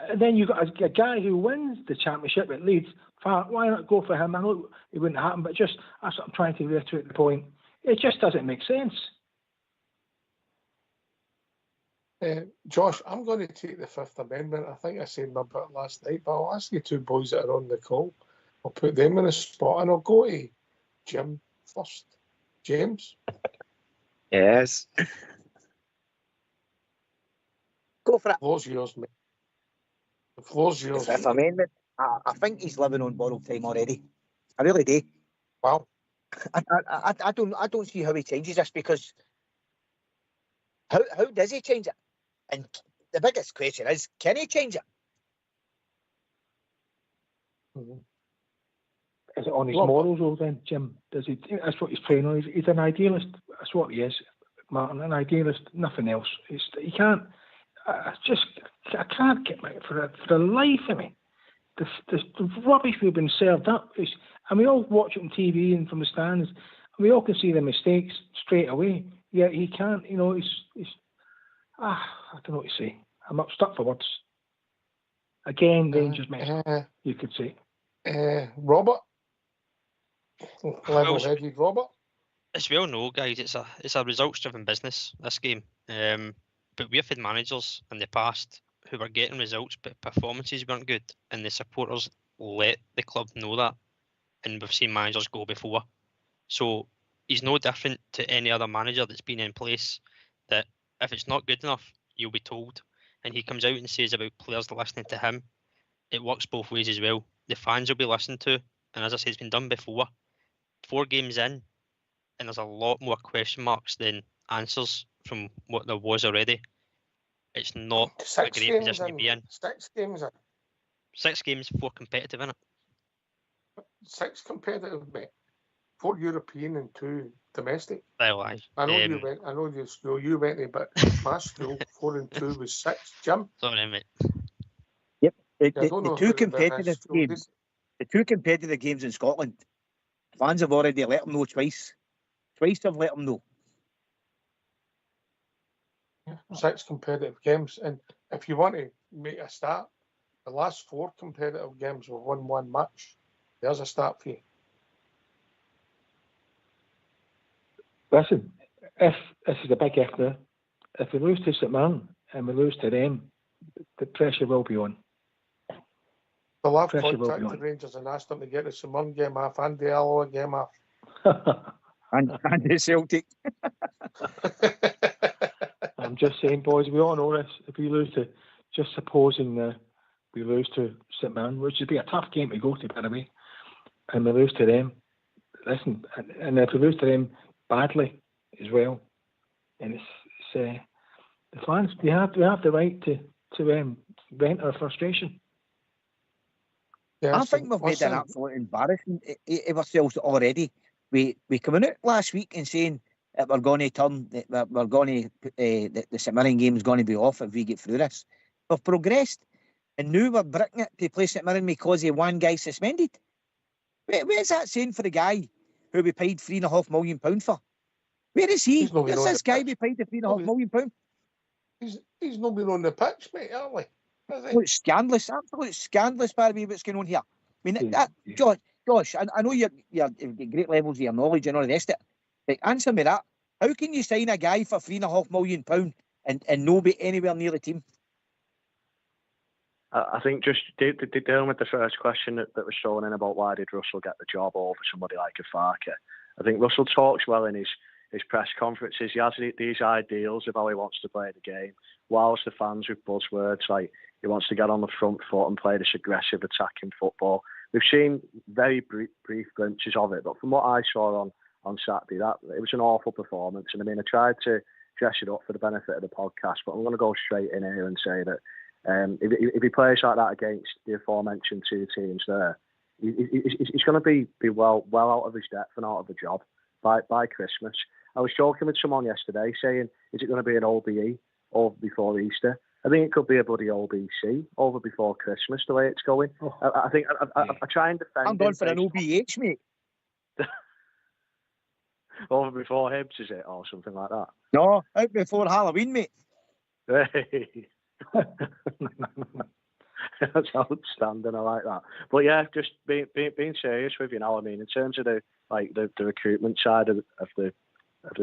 And then you've got a guy who wins the championship at Leeds. Why not go for him? I know it wouldn't happen, but that's what I'm trying to reiterate the point. It just doesn't make sense. Josh, I'm going to take the Fifth Amendment. I think I said my bit last night, but I'll ask you 2 boys that are on the call. I'll put them in a spot, and I'll go to Jim first. James? Yes. Go for it. The floor's yours, mate. The floor's yours. Fifth Amendment. I think he's living on borrowed time already. I really do. Wow. I don't see how he changes this, because how does he change it? And the biggest question is, can he change it? Mm-hmm. Is it on his morals, or then, Jim? Does he? That's what he's playing on. He's an idealist. That's what he is, Martin. An idealist, nothing else. He can't. I can't get my for the life of me. The rubbish we've been served up is, and we all watch it on TV and from the stands, and we all can see the mistakes straight away. Yet he can't. I don't know what to say. I'm up stuck for words. Again, Rangers mess. You could say. Robert. Level-headed Robert. As we all know, guys, it's a results-driven business, this game. But we've had managers in the past who were getting results, but performances weren't good, and the supporters let the club know that. And we've seen managers go before. So he's no different to any other manager that's been in place, that if it's not good enough, you'll be told. and he comes out and says about players listening to him, it works both ways as well. The fans will be listened to, and as I say, it's been done before. 4 games in, and there's a lot more question marks than answers from what there was already. It's not a great position to be in. 6 games in. 6 games, 4 competitive, innit? 6 competitive, mate. 4 European and 2 domestic. Well, aye. I know you went. I know your school. You went to, but my school 4 and 2 was 6. Jim. Sorry, mate. Yep. I don't know The 2 how competitive the games. The 2 competitive games in Scotland. Fans have already let them know twice. Twice they've let them know. 6 competitive games, and if you want to make a start, the last 4 competitive games were 1-1 match. There's a start for you. Listen, if this is a big if now, if we lose to St Mirren and we lose to them, the pressure will be on. Well, I've contacted Rangers and asked them to get the St Mirren game off and the Alloa game off. and the Celtic. I'm just saying, boys, we all know this. If we lose to, just supposing we lose to St Mirren, which would be a tough game to go to, by the way, and we lose to them, listen, and if we lose to them badly as well, and it's the fans, we have the right to vent our frustration. Yeah, I think we've made an absolute embarrassment of ourselves already. We coming out last week and saying that we're going to turn, that we're going to the St Mirren game is going to be off if we get through this. We've progressed, and now we're bricking it to play St Mirren because of one guy suspended. Where's that saying for the guy who we paid £3.5 million for? Where is he? Where's this guy we paid the £3.5 million? He's not been on the pitch, mate, early. It's scandalous, absolute scandalous, by the way, what's going on here. I mean, Josh, I know you've got great levels of your knowledge and all the rest of it, but answer me that. How can you sign a guy for £3.5 million and not be anywhere near the team? I think just dealing with the first question that was thrown in about why did Russell get the job over somebody like a Farker. I think Russell talks well in his press conferences. He has these ideals of how he wants to play the game, whilst the fans with buzzwords like he wants to get on the front foot and play this aggressive attacking football. We've seen very brief glimpses of it, but from what I saw on Saturday, it was an awful performance. And I mean, I tried to dress it up for the benefit of the podcast, but I'm going to go straight in here and say that if he plays like that against the aforementioned 2 teams there, he's going to be well out of his depth and out of the job by Christmas. I was talking with someone yesterday saying, is it going to be an OBE over before Easter? I think it could be a bloody OBC over before Christmas, the way it's going. I think I try and defend. I'm going for an OBH, mate. Over before Hibs, is it, or something like that? No, out before Halloween, mate. That's outstanding. I like that. But yeah, just being serious with you now. I mean, in terms of the recruitment side of the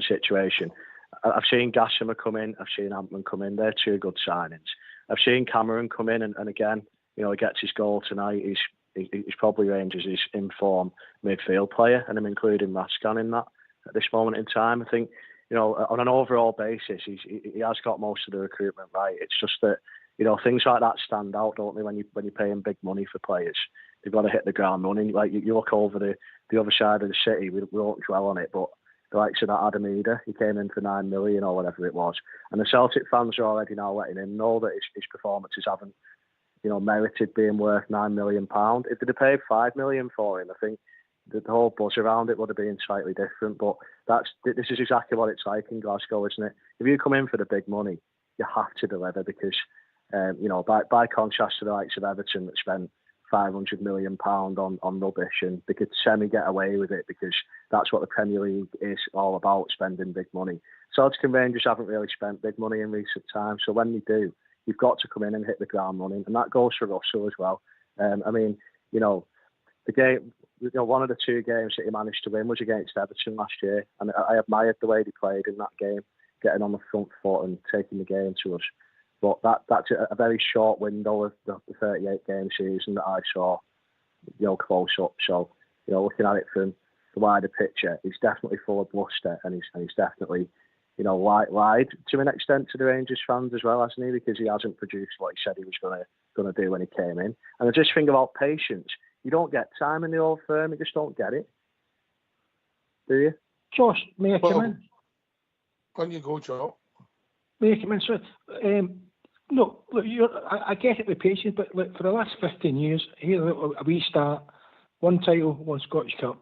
situation, I've seen Gassimer come in. I've seen Antman come in. They're 2 good signings. I've seen Cameron come in, and again, you know, he gets his goal tonight. He's probably Rangers' in-form midfield player, and I'm including Raskan in that at this moment in time. I think, you know, on an overall basis, he has got most of the recruitment right. It's just that, you know, things like that stand out, don't they? When you're paying big money for players, they've got to hit the ground running. Like you look over the other side of the city, we won't dwell on it, but the likes of that Adam Eder, he came in for 9 million or whatever it was, and the Celtic fans are already now letting him know that his performances haven't, you know, merited being worth £9 million. If they'd have paid 5 million for him, I think the whole buzz around it would have been slightly different. But this is exactly what it's like in Glasgow, isn't it? If you come in for the big money, you have to deliver because, you know, by contrast to the likes of Everton that spent £500 million on rubbish, and they could semi-get away with it because that's what the Premier League is all about, spending big money. Celtic and Rangers haven't really spent big money in recent times, so when they do, you've got to come in and hit the ground running, and that goes for Russell as well. I mean, you know, the game, you know, one of the 2 games that he managed to win was against Everton last year, and I admired the way he played in that game, getting on the front foot and taking the game to us. But that's a very short window of the 38-game season that I saw, you know, close up. So, you know, looking at it from the wider picture, he's definitely full of bluster, and he's definitely, lied to an extent to the Rangers fans as well, hasn't he? Because he hasn't produced what he said he was going to do when he came in. And I just think about patience. You don't get time in the old firm. You just don't get it, do you? Josh, may I come in? On you go, Joe. May I come in? So, no, look, I get it with patience, but look, for the last 15 years, here a wee start, one title, one Scottish Cup.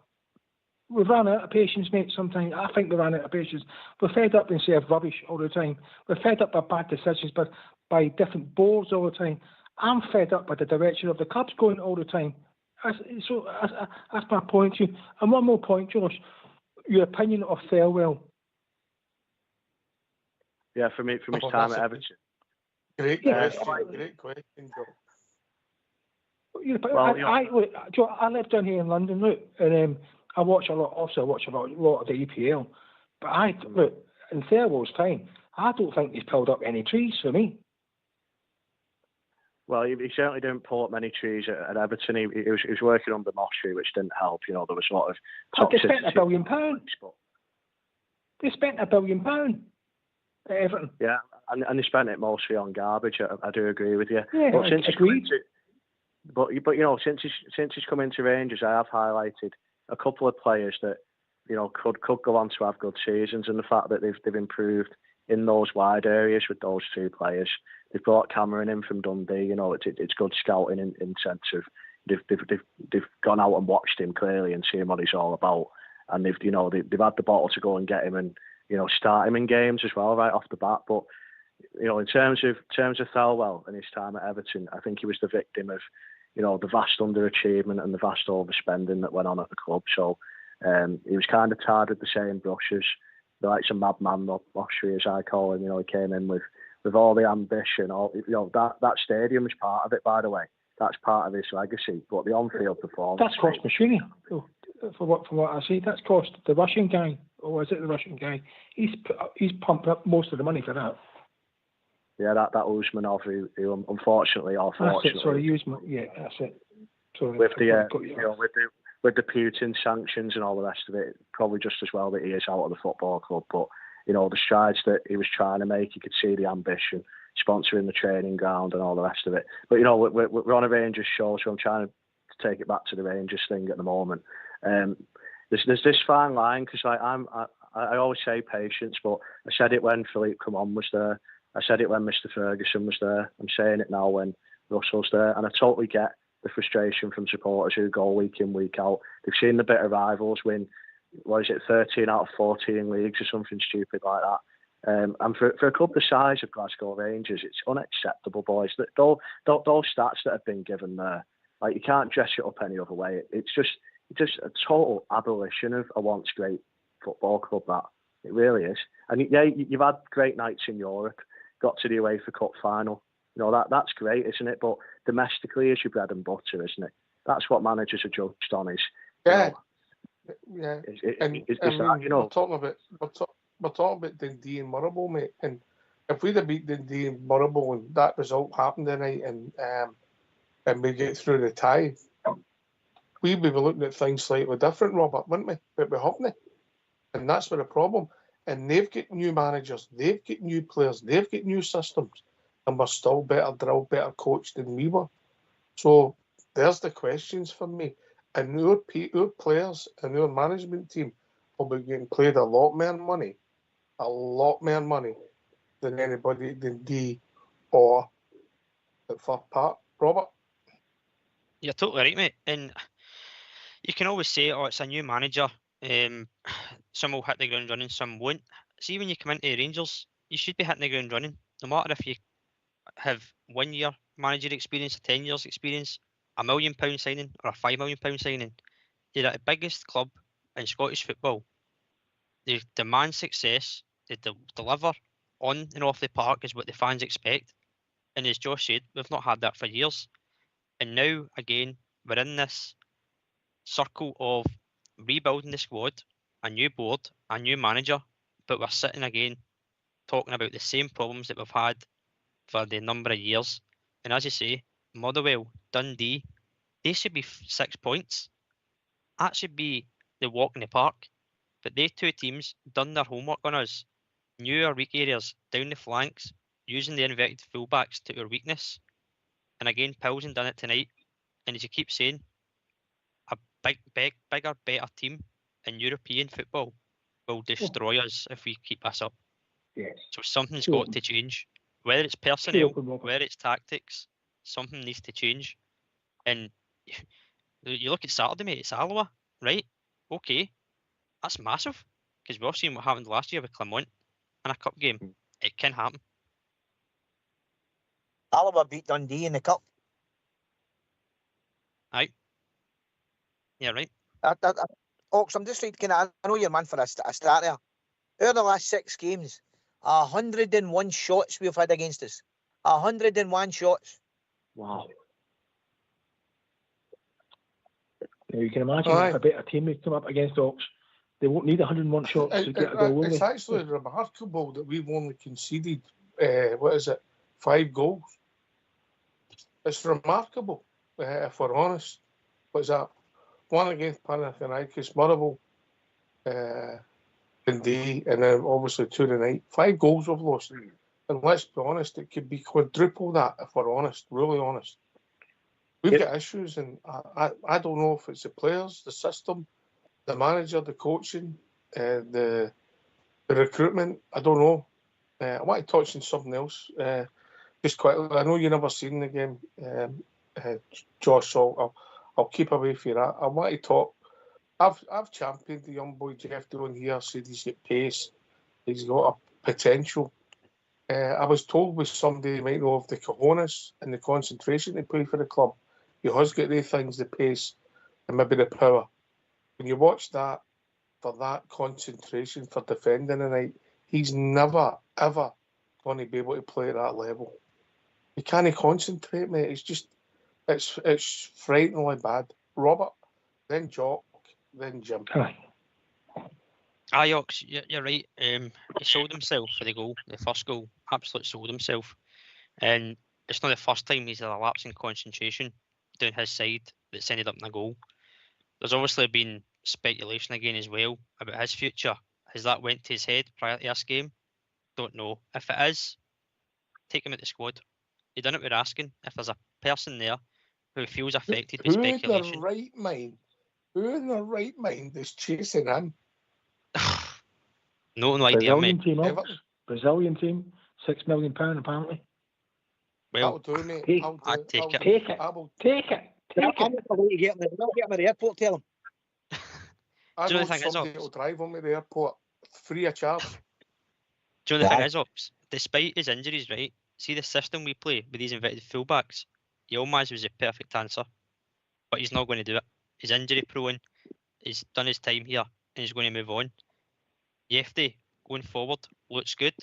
We've run out of patience, mate, sometimes. I think we ran out of patience. We're fed up and say rubbish all the time. We're fed up by bad decisions, but by different boards all the time. I'm fed up by the direction of the clubs going all the time. That's my point to you. And one more point, Josh. Your opinion of Thelwell. Yeah, for me, from his time at Everton. Great question, Joe. I live down here in London, look, and I watch a lot. Also, I watch a lot of the EPL. But look, in Thelwell's time, I don't think he's pulled up any trees for me. Well, he certainly didn't pull up many trees at Everton. He was working under Moshry, which didn't help. There was a lot of toxicity. They spent £1 billion. They spent £1 billion at Everton. Yeah, and they spent it mostly on garbage. I do agree with you. Yeah, but since agreed. Since he's come into Rangers, I have highlighted a couple of players that could go on to have good seasons, and the fact that they've improved in those wide areas with those two players. They've brought Cameron in from Dundee. It's good scouting in sense of they've gone out and watched him clearly and seen what he's all about, and they've had the bottle to go and get him and start him in games as well right off the bat. But in terms of Thelwell and his time at Everton, I think he was the victim of the vast underachievement and the vast overspending that went on at the club. So he was kind of tarred with the same brushes. The likes of Madman Moshry, as I call him. He came in with all the ambition. That stadium is part of it, by the way. That's part of his legacy. But the on-field performance. That's cost machinery. From what I see, that's cost the Russian guy. Or is it the Russian guy? He's pumped up most of the money for that. Yeah, that Usmanov, who unfortunately or fortunately. That's it. Sorry, Usmanov. Yeah, that's it. Sorry, with the Putin sanctions and all the rest of it, probably just as well that he is out of the football club. But the strides that he was trying to make, you could see the ambition, sponsoring the training ground and all the rest of it. But we're on a Rangers show, so I'm trying to take it back to the Rangers thing at the moment. There's this fine line because I always say patience, but I said it when Philippe Coman was there. I said it when Mr. Ferguson was there. I'm saying it now when Russell's there, and I totally get the frustration from supporters who go week in, week out. They've seen the bitter rivals win, 13 out of 14 leagues or something stupid like that. And for a club the size of Glasgow Rangers, it's unacceptable, boys. Those stats that have been given there, you can't dress it up any other way. It's just a total abolition of a once great football club. That it really is. And yeah, you've had great nights in Europe, got to the UEFA Cup final. That's great, isn't it? But domestically is your bread and butter, isn't it? That's what managers are judged on. Yeah. We're talking about Dundee and Murrable, mate. And if we'd have beat Dundee and Murrable and that result happened tonight, and we get through the tie, we'd be looking at things slightly different, Robert, wouldn't we? But we haven't. And that's where the problem. And they've got new managers, they've got new players, they've got new systems, and we're still better drilled, better coached than we were. So there's the questions for me. And our players and our management team will be getting paid a lot more money than anybody at Dundee or at Fir Park. Robert? You're totally right, mate. And you can always say, it's a new manager. Some will hit the ground running, some won't. See, when you come into Rangers, you should be hitting the ground running. No matter if you have 1 year managerial experience, 10 years experience, £1 million signing or a £5 million signing, you're at the biggest club in Scottish football. They demand success, they deliver on and off the park is what the fans expect. And as Josh said, we've not had that for years. And now, again, we're in this circle of rebuilding the squad, a new board, a new manager, but we're sitting again talking about the same problems that we've had for the number of years. And as you say, Motherwell, Dundee, they should be 6 points. That should be the walk in the park. But they two teams done their homework on us knew our weak areas down the flanks, using the inverted fullbacks to our weakness. And again, Pilsen done it tonight. And as you keep saying, a bigger, better team in European football will destroy us if we keep this up. Yes. So something's Sure. got to change. Whether it's personnel, Sure. whether it's tactics, something needs to change. And you look at Saturday, mate, it's Alloa, right? Okay, that's massive. Because we've seen what happened last year with Clermont in a cup game. It can happen. Alloa beat Dundee in the cup. Aye. Yeah, right. Oaks, I'm just thinking, I know you're man for a start there. Out of the last 6 games, 101 shots we've had against us. 101 shots. Wow. Now you can imagine if a better team would come up against Ox, they won't need 101 shots to get a goal, will It's they? actually remarkable that we've only conceded, 5 goals. It's remarkable, if we're honest. What's that? 1 against Panathinaikos, Motherwell, Dundee, and then obviously 2 tonight. 5 goals we've lost. And let's be honest, it could be quadruple that if we're honest, really honest. We've got issues, and I don't know if it's the players, the system, the manager, the coaching, the recruitment. I don't know. I want to touch on something else. Just quickly, I know you never seen the game, Josh, so I'll keep away from that. I want to talk. I've championed the young boy Jeff Dillon here. Said he's got pace. He's got a potential. I was told with somebody might know of the cojones and the concentration to play for the club. He has got the things, the pace, and maybe the power. When you watch that, for that concentration for defending tonight, he's never, ever going to be able to play at that level. He can't concentrate, mate. It's just, it's frighteningly bad. Robert, then Jock, then Jim. Ox, you're right. He sold himself for the goal, the first goal. Absolutely sold himself. And it's not the first time he's had a lapse in concentration down his side that's ended up in a goal. There's obviously been speculation again as well about his future. Has that went to his head prior to this game? Don't know. If it is, take him at the squad. He done it with asking. If there's a person there who feels affected by speculation. Who in their right mind is chasing him? No idea, mate. Brazilian team, £6 million apparently. Well, that'll do, mate. I'd take it. Take it. Take it. I'm not going to get him. I'll get him at the airport, tell him. I Do you know know the thing is, somebody will drive him to the airport free of charge. Do you know the thing is, Ops? Despite his injuries, right? See the system we play with these inverted fullbacks. Yilmaz was a perfect answer, but he's not going to do it. He's injury prone. He's done his time here, and he's going to move on. Yefty going forward looks good,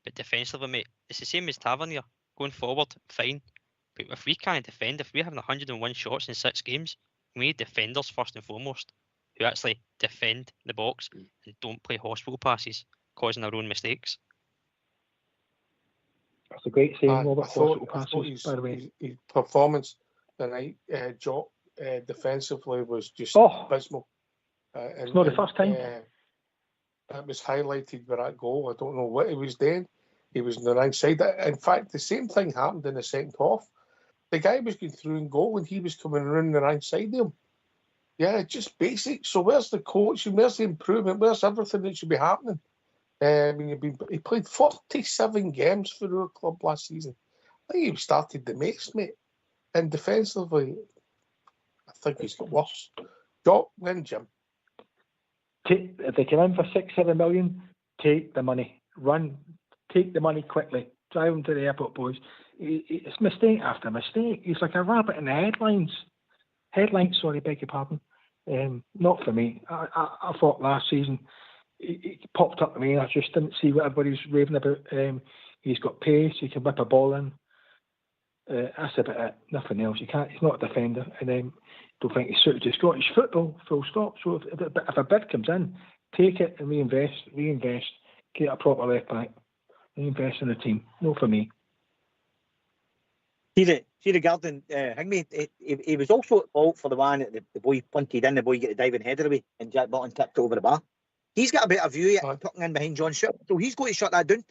but defensively, mate, it's the same as Tavernier. Going forward, fine, but if we can't defend, if we're having 101 shots in 6 games, we need defenders first and foremost, who actually defend the box and don't play hospital passes, causing their own mistakes. That's a great saying, Robert. Hospital passes, by the way. His performance tonight, Jock, defensively was just abysmal. It's not the first time. It was highlighted by that goal. I don't know what he was doing. He was on the right side. In fact, the same thing happened in the second half. The guy was going through and goal and he was coming around the right side of him. Yeah, just basic. So where's the coaching? Where's the improvement? Where's everything that should be happening? He played 47 games for our club last season. I think he started the mace, mate. And defensively, I think he's got worse. Jock, then Jim. If they come in for £6-7 million, take the money. Run. Take the money quickly. Drive him to the airport, boys. It's mistake after mistake. He's like a rabbit in the headlines. Sorry, beg your pardon. Not for me. I thought last season it popped up to me. I just didn't see what everybody's raving about. He's got pace. He can whip a ball in. That's about it. Nothing else. He's not a defender, and don't think he's suited to Scottish football. Full stop. So if a bid comes in, take it and reinvest. Get a proper left back. Reinvest in the team. No for me. See regarding Higby, he was also at fault for the one that the boy punted in, the boy get the diving header away, and Jack Button tipped over the bar. He's got a better view of tucking in behind John Short, so he's going to shut that down.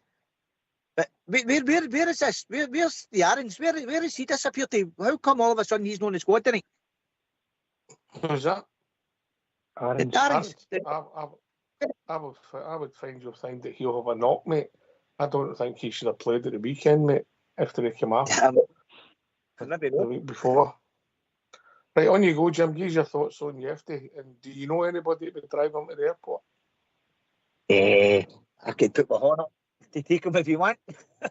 But where is this? Where's the Aarons? Where is he disappeared to? How come all of a sudden he's not in the squad tonight? Who's that? Aarons. I would find your thing that he'll have a knock, mate. I don't think he should have played at the weekend, mate, after he came off the week before. Right, on you go, Jim. Give your thoughts on Yefty. And do you know anybody that would drive him to the airport? I could put my horn up to take him if you want.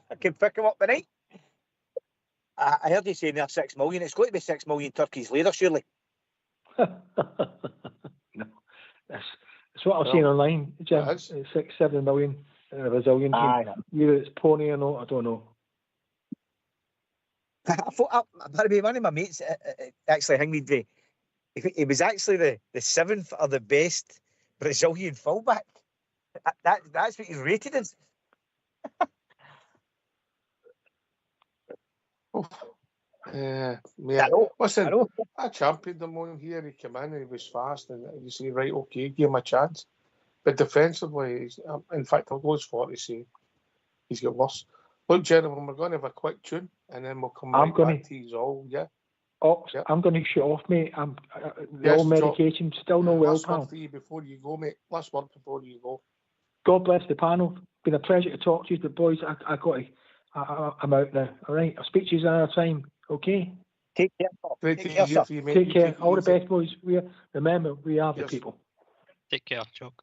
I can pick him up tonight. I heard you saying they're 6 million. It's going to be 6 million Turkey's later, surely. No, that's what I've seen online, Jim. It's 6-7 million in a Brazilian team. Whether it's pony or not, I don't know. I thought, one of my mates actually hung me. He was actually the 7th or the best Brazilian fullback. That's what he's rated as. Listen, I championed him on him here. He came in and he was fast, and you say, right, okay, give him a chance. But defensively, in fact, I'll go as far to say he's got worse. Look, gentlemen, we're going to have a quick tune, and then we'll come back to you all. Yeah. Yep. I'm going to shut off, mate. All medication, still no well, pal. Last word for you before you go, mate. Last word before you go. God bless the panel. Been a pleasure to talk to you, but boys, I'm out now. All right, I'll speak to you another time. Okay. Take care. Take care. All the best, boys. Remember, we are the people. Take care, Chuck.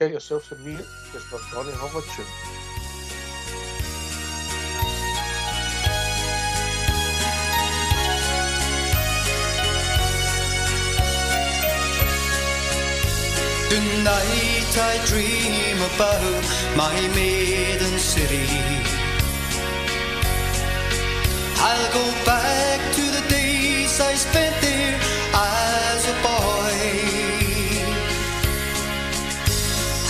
Get yourself some mute, because we're going to have a tune. Tonight I dream about my maiden city. I'll go back to the days I spent there as a boy.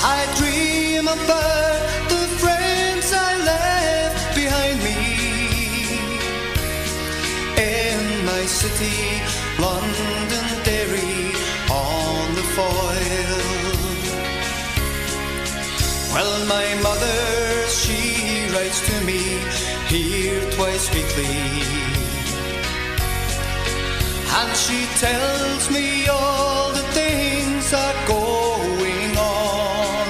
I dream about the friends I left behind me. In my city, Londonderry, on the foil. Well, my mother, she writes to me here twice weekly, and she tells me all the things are going on,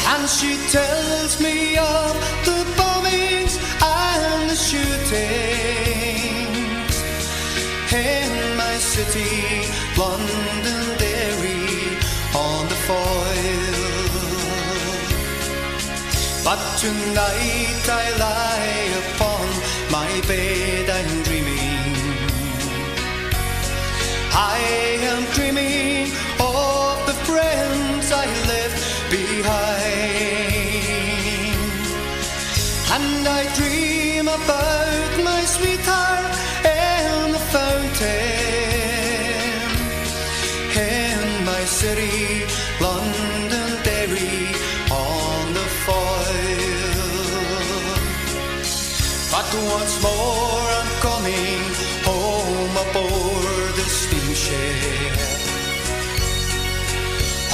and she tells me of the bombings and the shootings in my city, Londonderry, on the foil. But tonight I lie upon my bed and dreaming. I am dreaming of the friends I left behind, and I dream about my sweetheart and the fountain in my city, Londonderry, on the foil. But once more I'm coming home aboard the steamship.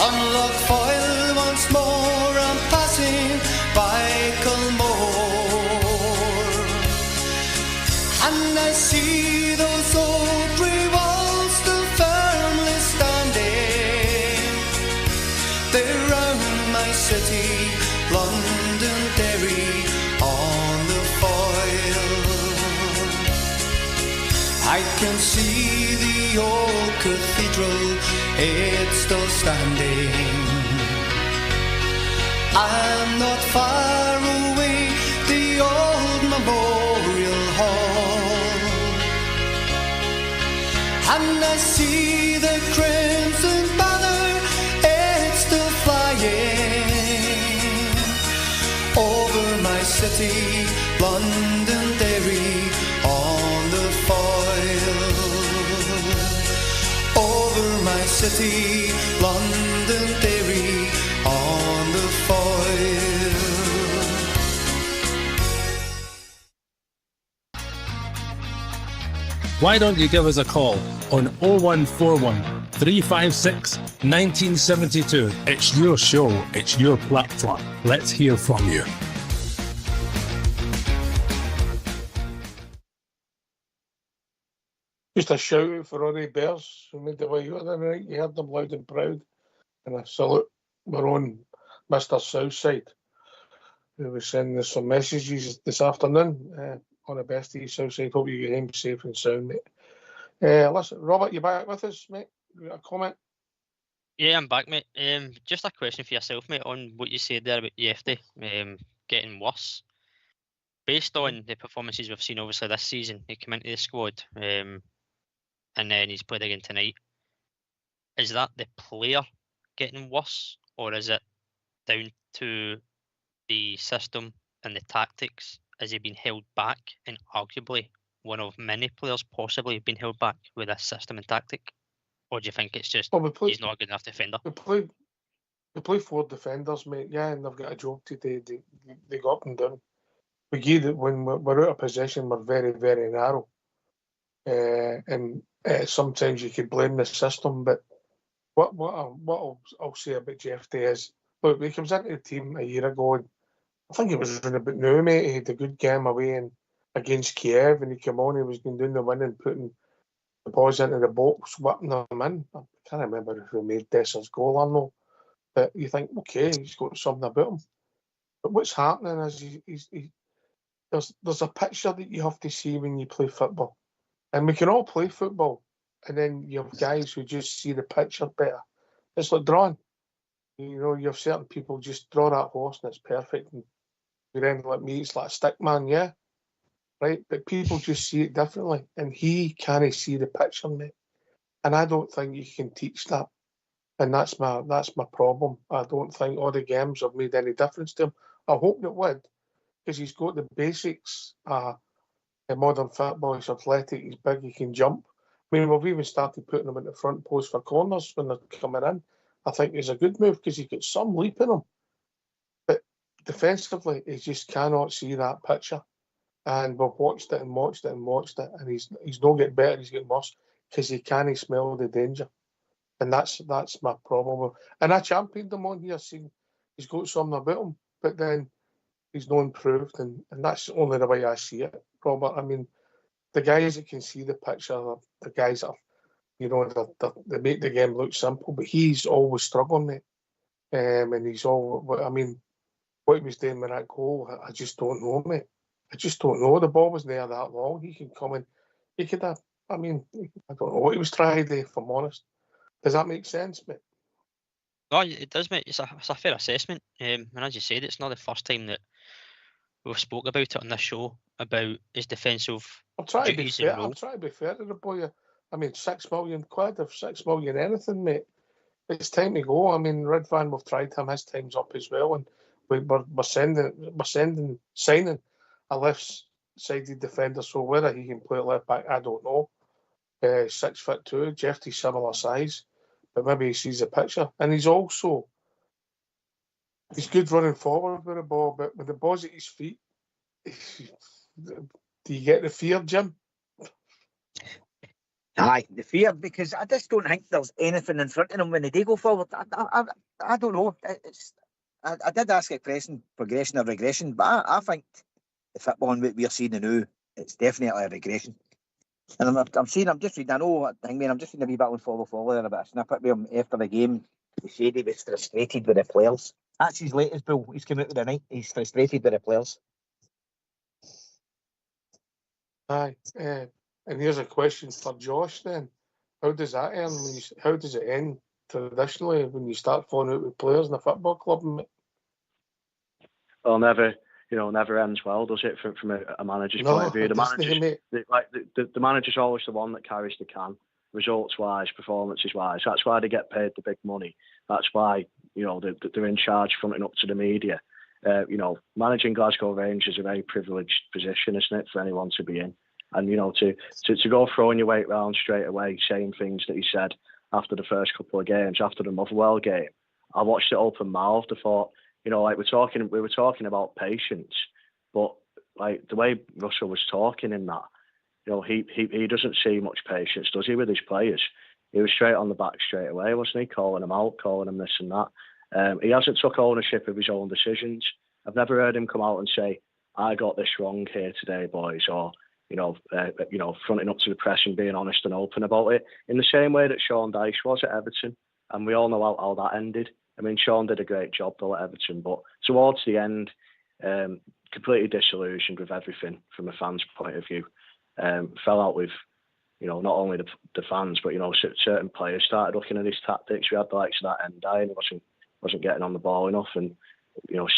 On Loch Foyle once more I'm passing by Culmore, and I see those old grey walls still firmly standing. They're round my city, Londonderry, on the foil. I can see the old cathedral, it's still standing. I'm not far away, the old memorial hall, and I see the crimson banner, it's still flying over my city, Londonderry, on the foil. Over my city, Londonderry, on the foil. Why don't you give us a call on 0141 356 1972? It's your show, it's your platform. Let's hear from you. Just a shout out for all the Bears who made the way out the other night. You heard them loud and proud. And I salute our own Mr. Southside, who was sending us some messages this afternoon. On the best of you, Southside. Hope you get home safe and sound, mate. Listen, Robert, you back with us, mate? You got a comment? Yeah, I'm back, mate. Just a question for yourself, mate, on what you said there about Yefty getting worse. Based on the performances we've seen, obviously, this season, he came into the squad and then he's played again tonight. Is that the player getting worse, or is it down to the system and the tactics? Has he been held back, and arguably one of many players possibly been held back with this system and tactic? Or do you think it's just he's not a good enough defender? We play 4 defenders, mate. Yeah, and they've got a job to do. They go up and down. We give that when we're out of possession, we're very, very narrow. And sometimes you could blame the system, but what I'll say about Jeffrey is, look, he comes into the team a year ago, and I think it was about now, mate. He had a good game away and against Kiev, and he came on. He was going down the win and putting the balls into the box, whipping them in. I can't remember if he made Dessa's goal or no. But you think, okay, he's got something about him. But what's happening is there's a picture that you have to see when you play football, and we can all play football. And then you have guys who just see the picture better. It's like drawing. You know, you have certain people just draw that horse and it's perfect. And you're then like me, it's like a stick man, yeah. Right? But people just see it differently. And he can't see the picture, mate. And I don't think you can teach that. And that's my problem. I don't think all the games have made any difference to him. I hope it would, because he's got the basics in modern football. He's athletic, he's big, he can jump. I mean, we've even started putting him at the front post for corners when they're coming in. I think it's a good move because he's got some leap in him. But defensively, he just cannot see that picture. And we've watched it, and he's not getting better, he's getting worse because he can't smell the danger. And that's my problem. And I championed him on here, saying he's got something about him, but then he's not improved, and that's only the way I see it, Robert. I mean, the guys that can see the picture are the guys that, you know, they make the game look simple, but he's always struggling, mate. And he's all, I mean, what he was doing with that goal, I just don't know, mate. I just don't know. The ball wasn't there that long. He can come in. He could have, I mean, I don't know what he was trying to do, if I'm honest. Does that make sense, mate? No, it does, mate. It's a fair assessment. And as you said, it's not the first time that we've spoke about it on this show about his defensive duties and role. I'm trying to be fair to the boy. I mean, £6 million, or 6 million anything, mate. It's time to go. I mean, Redvan, we've tried him. His time's up as well, and we're signing a left-sided defender. So whether he can play left back, I don't know. 6'2", Jeffrey's similar size, but maybe he sees the picture. And he's good running forward with the ball, but with the ball's at his feet, do you get the fear, Jim? Aye, the fear, because I just don't think there's anything in front of them when they do go forward. I don't know. I did ask a question, progression or regression, but I think the football and what we're seeing now, it's definitely a regression. And I'm just reading, I know, I'm just reading a wee bit on follow there, a bit of snippet with him after the game. He said he was frustrated with the players. That's his latest bill. He's come out with the night. He's frustrated with the players. Aye. And here's a question for Josh then. How does that end? How does it end traditionally when you start falling out with players in a football club? Well, never ends well, does it? From a manager's point of view, the manager's always the one that carries the can, results-wise, performances-wise. That's why they get paid the big money. That's why they're in charge, fronting up to the media. Managing Glasgow Rangers is a very privileged position, isn't it, for anyone to be in? And to go throwing your weight round straight away, saying things that he said after the first couple of games, after the Motherwell game, I watched it open mouthed. I thought, we were talking about patience, but like the way Russell was talking in that, You know, he doesn't see much patience, does he, with his players? He was straight on the back straight away, wasn't he? Calling them out, calling them this and that. He hasn't took ownership of his own decisions. I've never heard him come out and say, "I got this wrong here today, boys," or fronting up to the press and being honest and open about it. In the same way that Sean Dyche was at Everton, and we all know how that ended. I mean, Sean did a great job though at Everton, but towards the end, completely disillusioned with everything from a fan's point of view. Fell out with, not only the fans, but certain players started looking at his tactics. We had the likes of that Endai, and he wasn't getting on the ball enough, and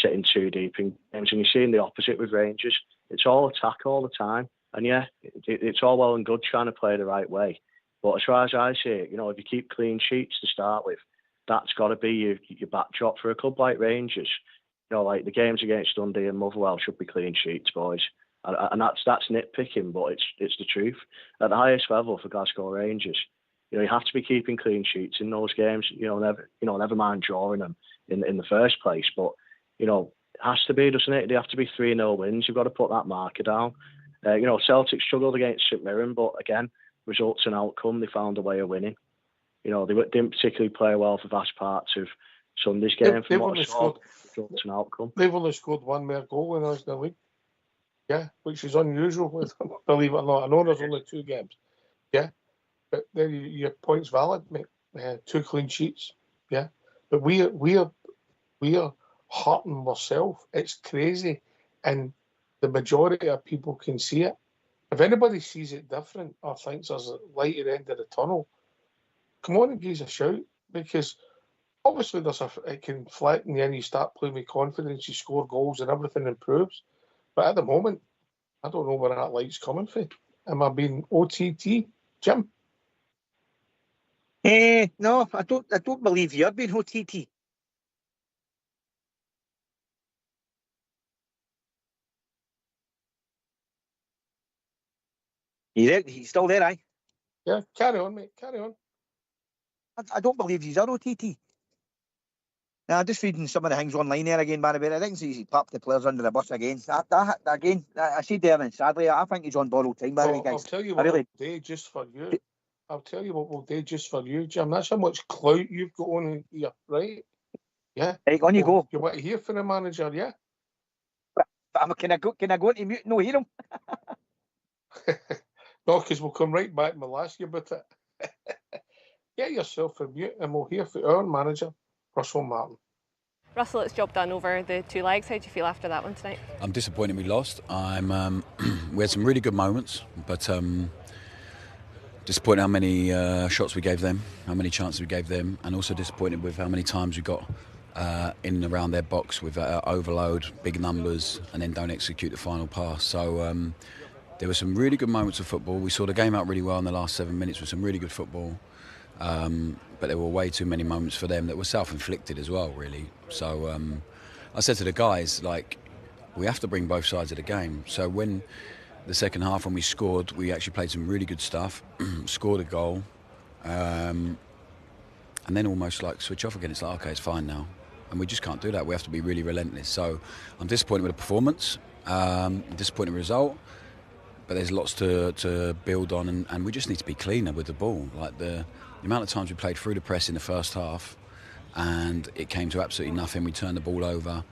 sitting too deep in games. And you're seeing the opposite with Rangers. It's all attack all the time, and yeah, it's all well and good trying to play the right way. But as far as I see it, if you keep clean sheets to start with, that's got to be your backdrop for a club like Rangers. Like the games against Dundee and Motherwell should be clean sheets, boys. And that's nitpicking, but it's the truth. At the highest level for Glasgow Rangers, you have to be keeping clean sheets in those games. Never mind drawing them in the first place. But it has to be, doesn't it? They have to be 3-0 wins. You've got to put that marker down. Celtic struggled against St Mirren, but again, results and outcome, they found a way of winning. They didn't particularly play well for vast parts of Sunday's game. From what I saw, results and outcome. They've only scored one more goal in the league. Yeah, which is unusual, believe it or not. I know there's only 2 games. Yeah, but there your point's valid, mate. 2 clean sheets. Yeah, but we're hurting ourselves. It's crazy, and the majority of people can see it. If anybody sees it different or thinks there's a light at the end of the tunnel, come on and give us a shout, because obviously it can flick and then you start playing with confidence, you score goals and everything improves. But at the moment, I don't know where that light's coming from. Am I being OTT, Jim? No, I don't believe you're being OTT. He's still there, aye? Yeah, carry on, mate. Carry on. I don't believe he's our OTT. Now, I'm just reading some of the things online there again, Barry. I think he's popped the players under the bus again. I see there, and sadly, I think he's on borrowed time, Barry. I'll tell you what we'll do just for you. Jim. That's how much clout you've got on here, right? Yeah. Right, on you go. You want to hear from the manager, yeah? But can I go into mute and no hear him? No, because we'll come right back and we'll ask you about it. Get yourself a mute and we'll hear from our manager, Russell Martin. Russell, it's job done over the 2 legs. How do you feel after that one tonight? I'm disappointed we lost. We had some really good moments, but disappointed how many shots we gave them, how many chances we gave them, and also disappointed with how many times we got in and around their box with overload, big numbers, and then don't execute the final pass. So there were some really good moments of football. We saw the game out really well in the last 7 minutes with some really good football. But there were way too many moments for them that were self-inflicted as well, really. So I said to the guys, we have to bring both sides of the game. So when the second half, when we scored, we actually played some really good stuff, scored a goal, and then almost switch off again. It's like, okay, it's fine now. And we just can't do that. We have to be really relentless. So I'm disappointed with the performance, disappointed with the result. But there's lots to build on, and we just need to be cleaner with the ball. Like the amount of times we played through the press in the first half, and it came to absolutely nothing. We turned the ball over,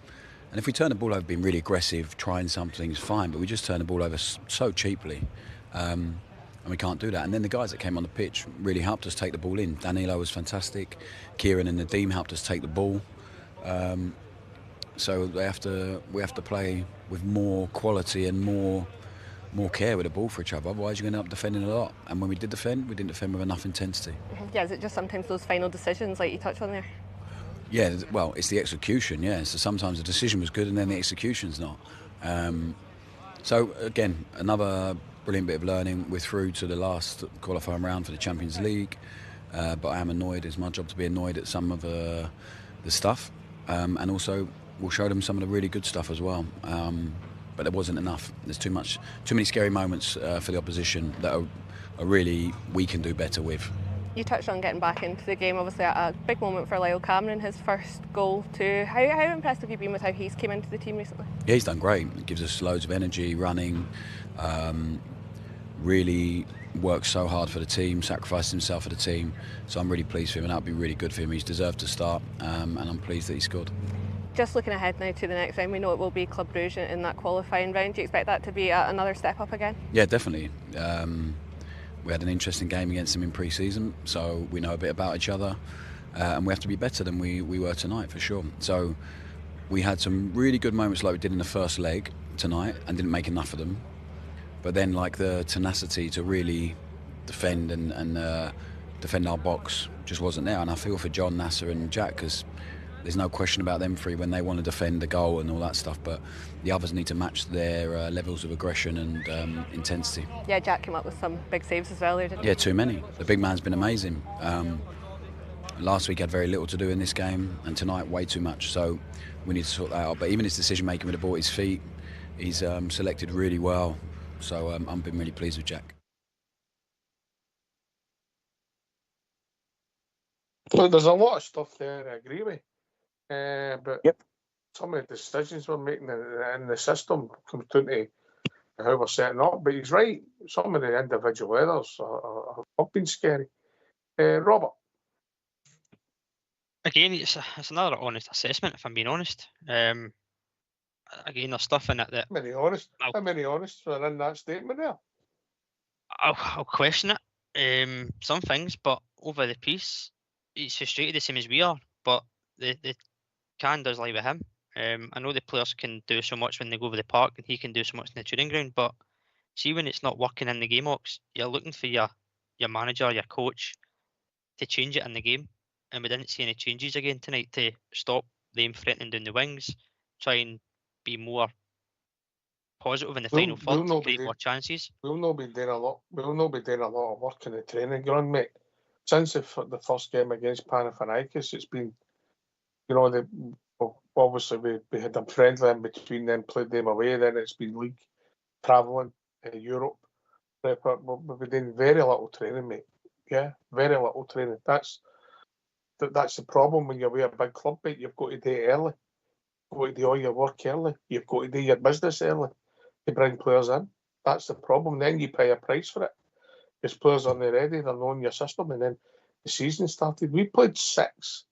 and if we turn the ball over, being really aggressive, trying something's fine. But we just turn the ball over so cheaply, and we can't do that. And then the guys that came on the pitch really helped us take the ball in. Danilo was fantastic. Kieran and Nadeem helped us take the ball. So we have to play with more quality and more care with the ball for each other, otherwise you're going to end up defending a lot. And when we did defend, we didn't defend with enough intensity. Yeah, is it just sometimes those final decisions like you touched on there? Yeah, well, it's the execution, yeah. So sometimes the decision was good and then the execution's not. So again, another brilliant bit of learning. We're through to the last qualifying round for the Champions League, but I am annoyed. It's my job to be annoyed at some of the stuff, and also we'll show them some of the really good stuff as well. But there wasn't enough. There's too many scary moments for the opposition that are really we can do better with. You touched on getting back into the game. Obviously, a big moment for Lyle Cameron, his first goal too. How impressed have you been with how he's came into the team recently? Yeah, he's done great. It gives us loads of energy, running. really worked so hard for the team, sacrificed himself for the team. So I'm really pleased for him, and that'll be really good for him. He's deserved to start, and I'm pleased that he scored. Just looking ahead now to the next round, we know it will be Club Brugge in that qualifying round. Do you expect that to be another step up again? Yeah, definitely. We had an interesting game against them in pre-season, so we know a bit about each other, and we have to be better than we were tonight for sure. So we had some really good moments like we did in the first leg tonight and didn't make enough of them. But then like the tenacity to really defend and defend our box just wasn't there. And I feel for John, Nasser and Jack, because there's no question about them three when they want to defend the goal and all that stuff, but the others need to match their levels of aggression and intensity. Yeah, Jack came up with some big saves as well there, didn't he? Yeah, too many. The big man's been amazing. Last week had very little to do in this game, and tonight way too much, so we need to sort that out. But even his decision making with the ball at his feet, he's selected really well, so I've been really pleased with Jack. Look, there's a lot of stuff there I agree with. But yep. Some of the decisions we're making in the system comes down to how we're setting up. But he's right. Some of the individual errors have been scary. Robert? Again, it's another honest assessment, if I'm being honest. Again, there's stuff in it that... How many honest are in that statement there? I'll question it. Some things, but over the piece, he's frustrated the same as we are. But the can does lie with him. I know the players can do so much when they go over the park, and he can do so much in the training ground. But see, when it's not working in the game, Ox, you're looking for your manager, your coach, to change it in the game. And we didn't see any changes again tonight to stop them threatening down the wings, try and be more positive in the final third to create more chances. We'll not be doing a lot of work in the training ground, mate. Since the first game against Panathinaikos, it's been, obviously we had a friendly in between, then played them away, then it's been league travelling Europe. But we've been doing very little training, mate. Yeah, very little training. That's the problem when you're with a big club, mate. You've got to do it early. You've got to do all your work early. You've got to do your business early to bring players in. That's the problem. Then you pay a price for it. Because players aren't ready, they're knowing your system, and then the season started. We played 6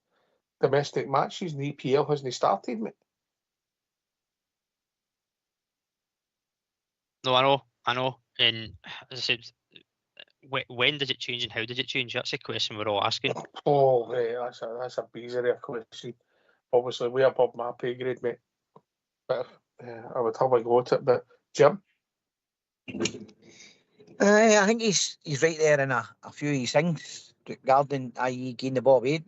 domestic matches, and the EPL hasn't started, mate. No, I know. And as I said, when does it change and how does it change? That's the question we're all asking. Oh, mate, that's a bizarre question. Obviously, we're above my pay grade, mate. But I would have a go at it. But Jim? I think he's right there in a few of his things regarding, i.e. getting the ball away.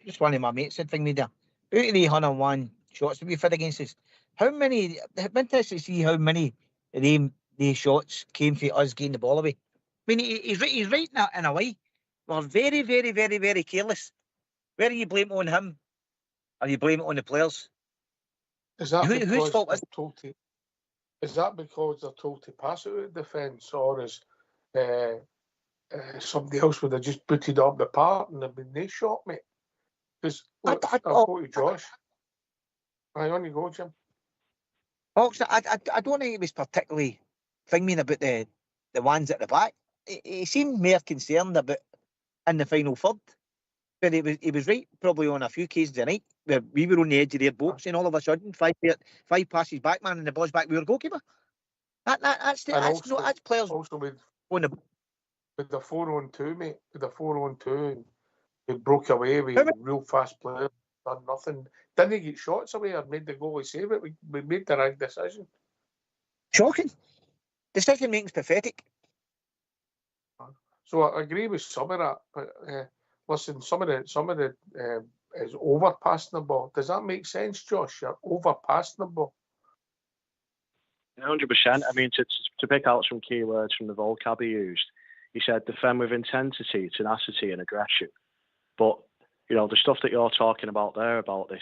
Just one of my mates said thing me there. Out of the 101 shots that we've had against us, how many, I've been interested to see how many of these shots came from us getting the ball away. I mean, he's right in a way. We're very, very, very, very careless. Where do you blame it on him? Or you blame it on the players? Is that whose fault is it? Is that because they're told to pass it out of defence, or is somebody else would have just booted up the part and they've been no shot, mate? Because I'll go to Josh. On you go, Jim. I don't think it was particularly thinking about the ones at the back. He seemed more concerned about in the final third. But he was right probably on a few occasions tonight where we were on the edge of their box and all of a sudden 5 passes back, man, and the ball's back with our goalkeeper. That's players also with on the with the 4-on-2, mate. With the 4-on-2, and they broke away with real fast players, done nothing. Didn't he get shots away or made the goalie save it? We made the right decision. Shocking. Decision making's pathetic. So I agree with some of that, but listen, some of the is overpassing the ball. Does that make sense, Josh? You're overpassing the ball. 100%. I mean, to pick out some key words from the vocab he used, he said defend with intensity, tenacity, and aggression. But the stuff that you're talking about there, about this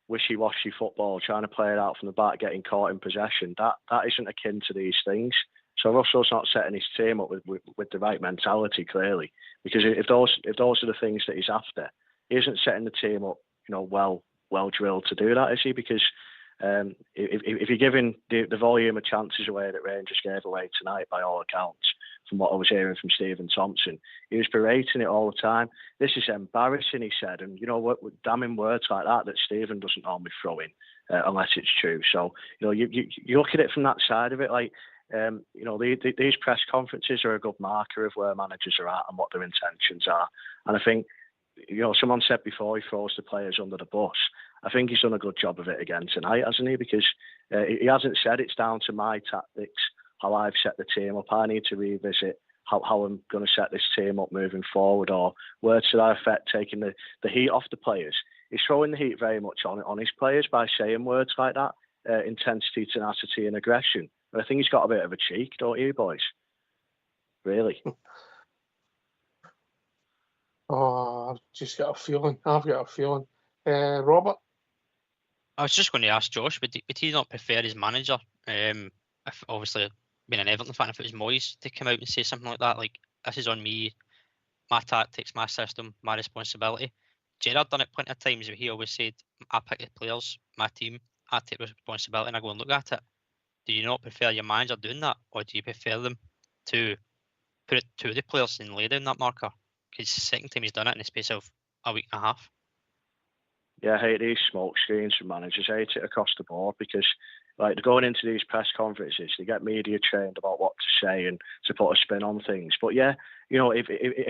wishy-washy football, trying to play it out from the back, getting caught in possession, that isn't akin to these things. So Russell's not setting his team up with the right mentality, clearly, because if those are the things that he's after, he isn't setting the team up, well drilled to do that, is he? Because if you're giving the volume of chances away that Rangers gave away tonight, by all accounts, from what I was hearing from Stephen Thompson. He was berating it all the time. This is embarrassing, he said. And, you know, what damning words like that Stephen doesn't normally throw in, unless it's true. So, you know, you look at it from that side of it, like, you know, these press conferences are a good marker of where managers are at and what their intentions are. And I think, you know, someone said before he throws the players under the bus. I think he's done a good job of it again tonight, hasn't he? Because he hasn't said it's down to my tactics, how I've set the team up. I need to revisit how I'm going to set this team up moving forward, or words to that effect, taking the heat off the players. He's throwing the heat very much on his players by saying words like that, intensity, tenacity and aggression. And I think he's got a bit of a cheek, don't you, boys? Really? Oh, I've just got a feeling. Robert? I was just going to ask Josh, would he not prefer his manager, if obviously being an Everton fan, if it was Moyes to come out and say something like that, like, this is on me, my tactics, my system, my responsibility? Gerrard done it plenty of times where he always said, I pick the players, my team, I take responsibility and I go and look at it. Do you not prefer your manager doing that, or do you prefer them to put it to the players and lay down that marker? Because it's the second time he's done it in the space of a week and a half. Yeah, I hate these smoke screens from managers. I hate it across the board because, like, they're going into these press conferences, they get media trained about what to say and to put a spin on things. But yeah, you know, if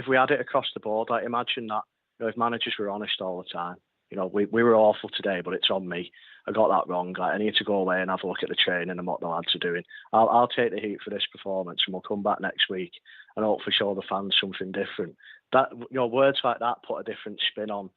we had it across the board, like, imagine that, you know, if managers were honest all the time. You know, we were awful today, but it's on me. I got that wrong. Like, I need to go away and have a look at the training and what the lads are doing. I'll take the heat for this performance, and we'll come back next week and hopefully show the fans something different. That, you know, words like that put a different spin on,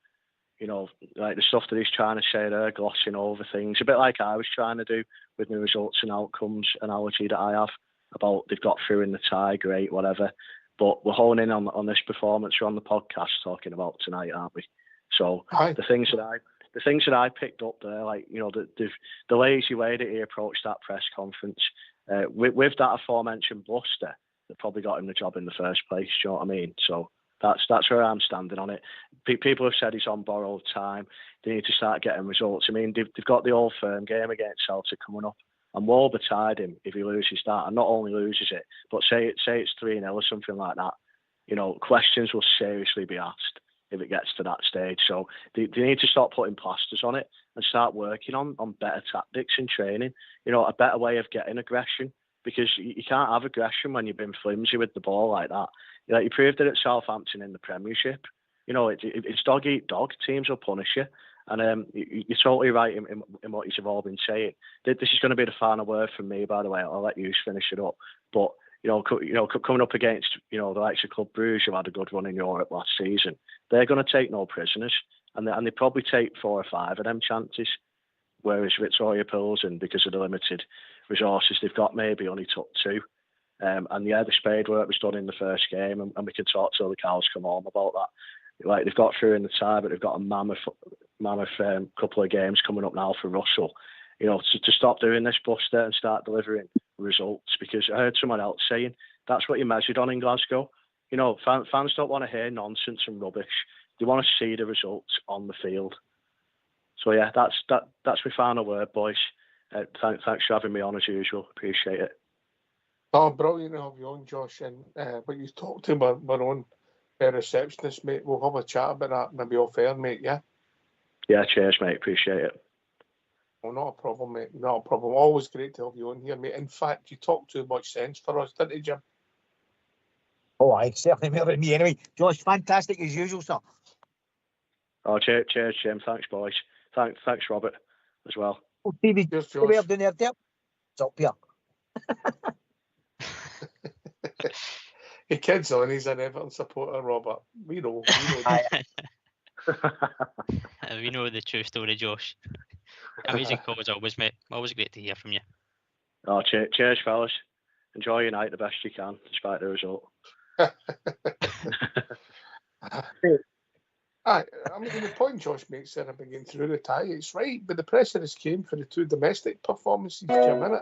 you know, like the stuff that he's trying to say there, glossing over things. A bit like I was trying to do with my results and outcomes analogy that I have about they've got through in the tie, great, whatever. But we're honing in on this performance we're on the podcast talking about tonight, aren't we? So the things that I picked up there, like, you know, the lazy way that he approached that press conference, with that aforementioned bluster that probably got him the job in the first place. Do you know what I mean? So that's where I'm standing on it. People have said he's on borrowed time. They need to start getting results. I mean, they've got the Old Firm game against Celtic coming up, and woe betide him if he loses that, and not only loses it, but say it's 3-0 or something like that. You know, questions will seriously be asked if it gets to that stage. So they need to stop putting plasters on it and start working on better tactics and training. You know, a better way of getting aggression, because you can't have aggression when you've been flimsy with the ball like that. Like, you proved it at Southampton in the Premiership. You know, it's dog eat dog. Teams will punish you. And you're totally right in what you've all been saying. This is going to be the final word from me, by the way. I'll let you finish it up. But, you know, coming up against, you know, the likes of Club Brugge, who had a good run in Europe last season, they're going to take no prisoners. And they probably take 4 or 5 of them chances. Whereas Viktoria Plzeň, because of the limited resources they've got, maybe only took 2. And yeah, the spade work was done in the first game, and we can talk till the cows come home about that. Like, they've got through in the tie, but they've got a mammoth couple of games coming up now for Russell. You know, to stop doing this buster and start delivering results, because I heard someone else saying that's what you're measured on in Glasgow. You know, fans don't want to hear nonsense and rubbish. They want to see the results on the field. So yeah, that's my final word, boys. Thanks for having me on as usual. Appreciate it. Oh, brilliant to have you on, Josh. And but you talked to my own receptionist, mate. We'll have a chat about that maybe off air, mate. Yeah. Yeah. Cheers, mate. Appreciate it. Oh, not a problem, mate. Not a problem. Always great to have you on here, mate. In fact, you talked too much sense for us, didn't you, Jim? Oh, aye, certainly more than me anyway. Josh, fantastic as usual, sir. Oh, cheers, Jim. Thanks, boys. Thanks, Robert, as well. Oh, Stevie, Cheers, Josh. down there, Dale. It's up here. He kids on, he's an Everton supporter, Robert. We know. We know the true story, Josh. Amazing call as always, mate. Always great to hear from you. Oh, cheers, fellas. Enjoy your night the best you can, despite the result. I mean, the point Josh makes there about getting through the tie, it's right, but the pressure has came for the 2 domestic performances, Jim, innit?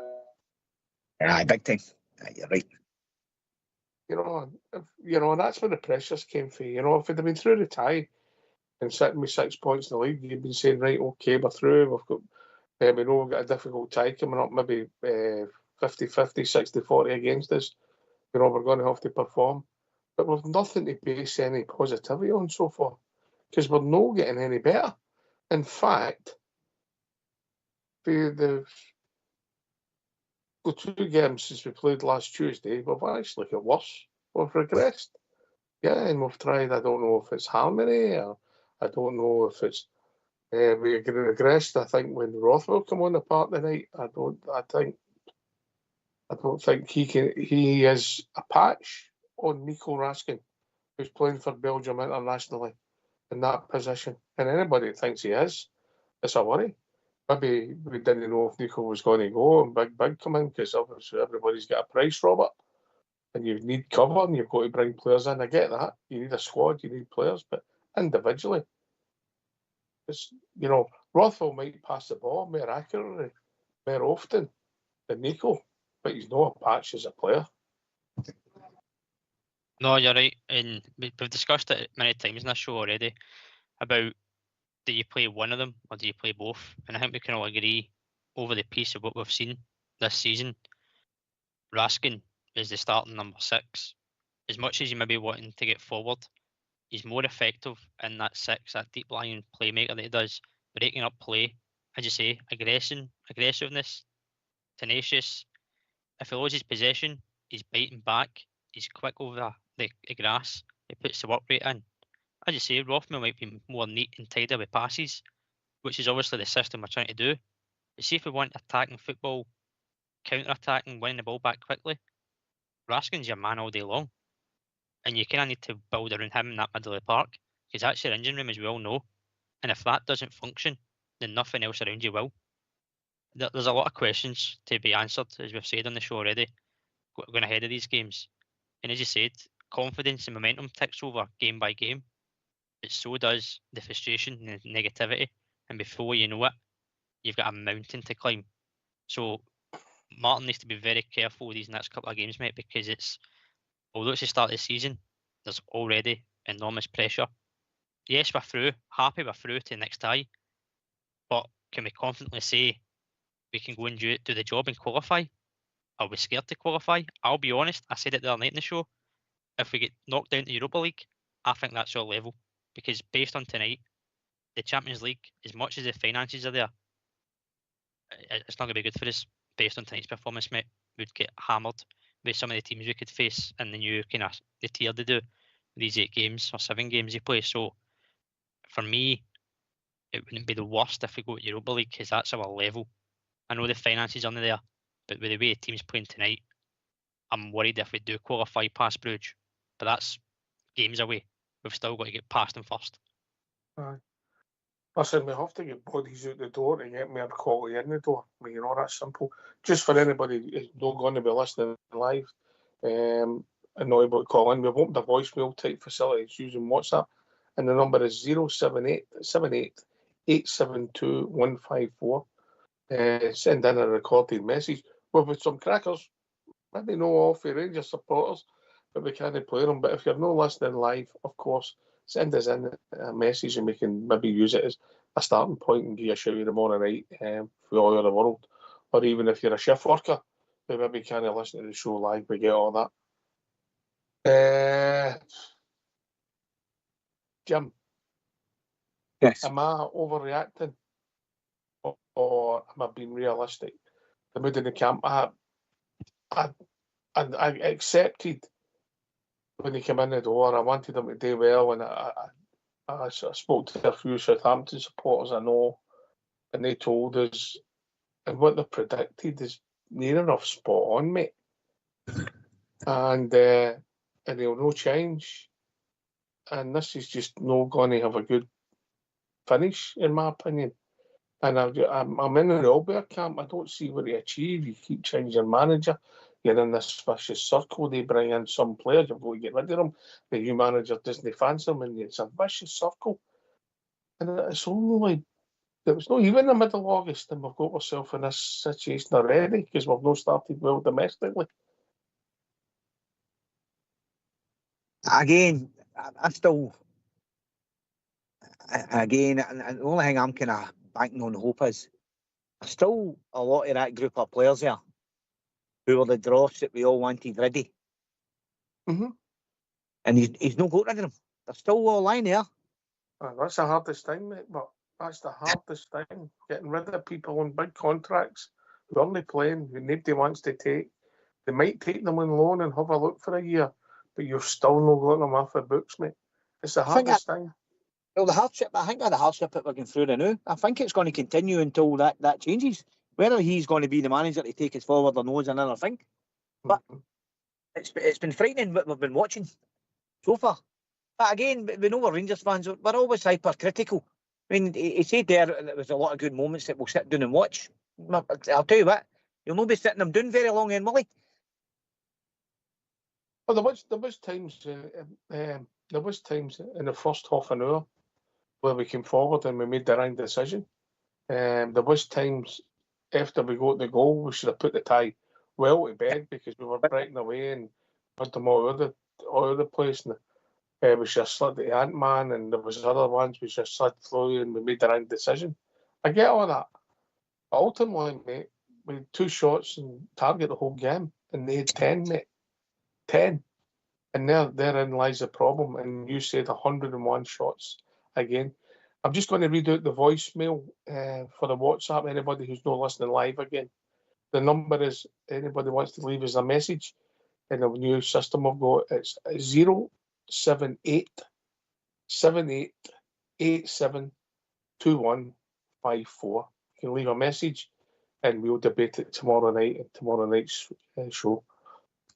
Aye, big time. Aye, you're right. You know, and that's where the pressures came for. You know, if it had been through the tie and sitting with 6 points in the league, you'd been saying, right, okay, we're through. We've got, we know we've got a difficult tie coming up, maybe 50-50, 60-40 against us. we're going to have to perform. But we've nothing to base any positivity on so far, because we're not getting any better. In fact, the 2 games since we played last Tuesday, we've actually got worse. We've regressed. Yeah, and we've tried, I don't know if it's harmony, or I don't know if it's we regressed. I think when Rothwell come on the park tonight, I don't think he is a patch on Nico Raskin, who's playing for Belgium internationally in that position. And anybody that thinks he is, it's a worry. Maybe we didn't know if Nico was going to go and Big come in, because obviously everybody's got a price, Robert, and you need cover and you've got to bring players in. I get that. You need a squad, you need players, but individually, it's, Rothwell might pass the ball more accurately, more often than Nico, but he's not a patch as a player. No, you're right, and we've discussed it many times in this show already about, do you play one of them or do you play both? And I think we can all agree over the piece of what we've seen this season, Raskin is the starting number 6. As much as you may be wanting to get forward, he's more effective in that 6, that deep lying playmaker that he does, breaking up play, as you say, aggressiveness, tenacious. If he loses possession, he's biting back, he's quick over the grass, he puts the work rate in. As you say, Rothman might be more neat and tidy with passes, which is obviously the system we're trying to do. But see, if we want attacking football, counter-attacking, winning the ball back quickly, Raskin's your man all day long. And you kind of need to build around him in that middle of the park, because that's your engine room, as we all know. And if that doesn't function, then nothing else around you will. There's a lot of questions to be answered, as we've said on the show already, going ahead of these games. And as you said, confidence and momentum ticks over game by game. But so does the frustration and the negativity. And before you know it, you've got a mountain to climb. So Martin needs to be very careful with these next couple of games, mate, because although it's the start of the season, there's already enormous pressure. Yes, we're through. Happy we're through to the next tie. But can we confidently say we can go and do the job and qualify? Are we scared to qualify? I'll be honest, I said it the other night in the show. If we get knocked down to Europa League, I think that's our level. Because based on tonight, the Champions League, as much as the finances are there, it's not going to be good for us. Based on tonight's performance, mate, we'd get hammered with some of the teams we could face in the new kind of the tier they do, these 8 games or 7 games you play. So for me, it wouldn't be the worst if we go to Europa League, because that's our level. I know the finances aren't there, but with the way the team's playing tonight, I'm worried if we do qualify past Bruges. But that's games away. We've still got to get past them first. Aye. Listen, we have to get bodies out the door to get more quality in the door. I mean, that's simple. Just for anybody who's not going to be listening live and not able to call in, we've opened a voicemail type facility. It's using WhatsApp, and the number is 078 872 154. Send in a recorded message. With some crackers, maybe no off your Rangers supporters, but we can't play them. But if you're not listening live, of course, send us in a message and we can maybe use it as a starting point and give you a shout in the morning night for all over the world. Or even if you're a shift worker, we maybe can't listen to the show live, we get all that. Jim, Yes. am I overreacting or am I being realistic? The mood in the camp, I accepted when he came in the door. I wanted him to do well, and I spoke to a few Southampton supporters I know, and they told us, and what they predicted is near enough spot on, mate. And he'll no change, and this is just not going to have a good finish, in my opinion. And I'm in the Albert camp. I don't see what he achieve. You keep changing manager. You're in this vicious circle. They bring in some players. You've got to get rid of them. The new manager doesn't fancy them, and it's a vicious circle. And it's only it was not even the middle of August, and we've got ourselves in this situation already because we've not started well domestically. Again, I'm still. Again, and the only thing I'm kind of banking on hope is there's still a lot of that group of players there who were the dross that we all wanted ready. Mm-hmm. And he's not got rid of them. They're still all lying there. That's the hardest thing, mate. But that's the hardest thing. Getting rid of people on big contracts who are only playing, who nobody wants to take. They might take them on loan and have a look for a year, but you're still not letting them off the books, mate. It's the hardest thing. Well, I think the hardship that we're going through now, I think it's going to continue until that changes. Whether he's going to be the manager to take us forward or no is another thing. But it's been frightening what we've been watching so far. But again, we know we're Rangers fans, we're always hypercritical. I mean, he said there there was a lot of good moments that we'll sit down and watch. I'll tell you what, you'll not be sitting them down very long, will he? Well, there was times in the first half an hour where we came forward and we made the right decision. There was times after we got the goal, we should have put the tie well to bed because we were breaking away and had them all over the place. And we should have slid the Ant-Man, and there was other ones we should have slid through, and we made the right decision. I get all that. But ultimately, mate, we had 2 shots and target the whole game, and they had 10, mate. 10. And therein lies the problem. And you said 101 shots again. I'm just going to read out the voicemail for the WhatsApp, anybody who's not listening live again. The number is, anybody wants to leave us a message in the new system I've got, it's 078 78 87 2154. You can leave a message and we'll debate it tomorrow night at tomorrow night's show.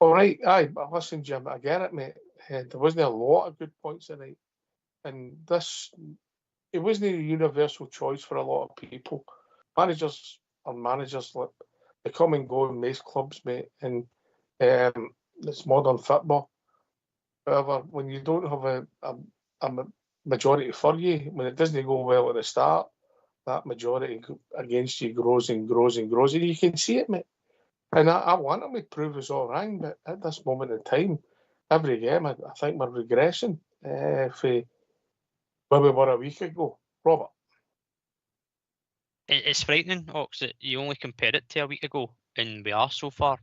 All right, but listen, Jim, I get it, mate. There wasn't a lot of good points tonight. And it wasn't a universal choice for a lot of people. Managers are managers. They come and go in most clubs, mate. And it's modern football. However, when you don't have a majority for you, when it doesn't go well at the start, that majority against you grows and grows and grows. And you can see it, mate. And I want them to prove us all wrong, but at this moment in time, every game, I think we're regressing for where we were a week ago. Robert? It's frightening, Ox, that you only compare it to a week ago, and we are so far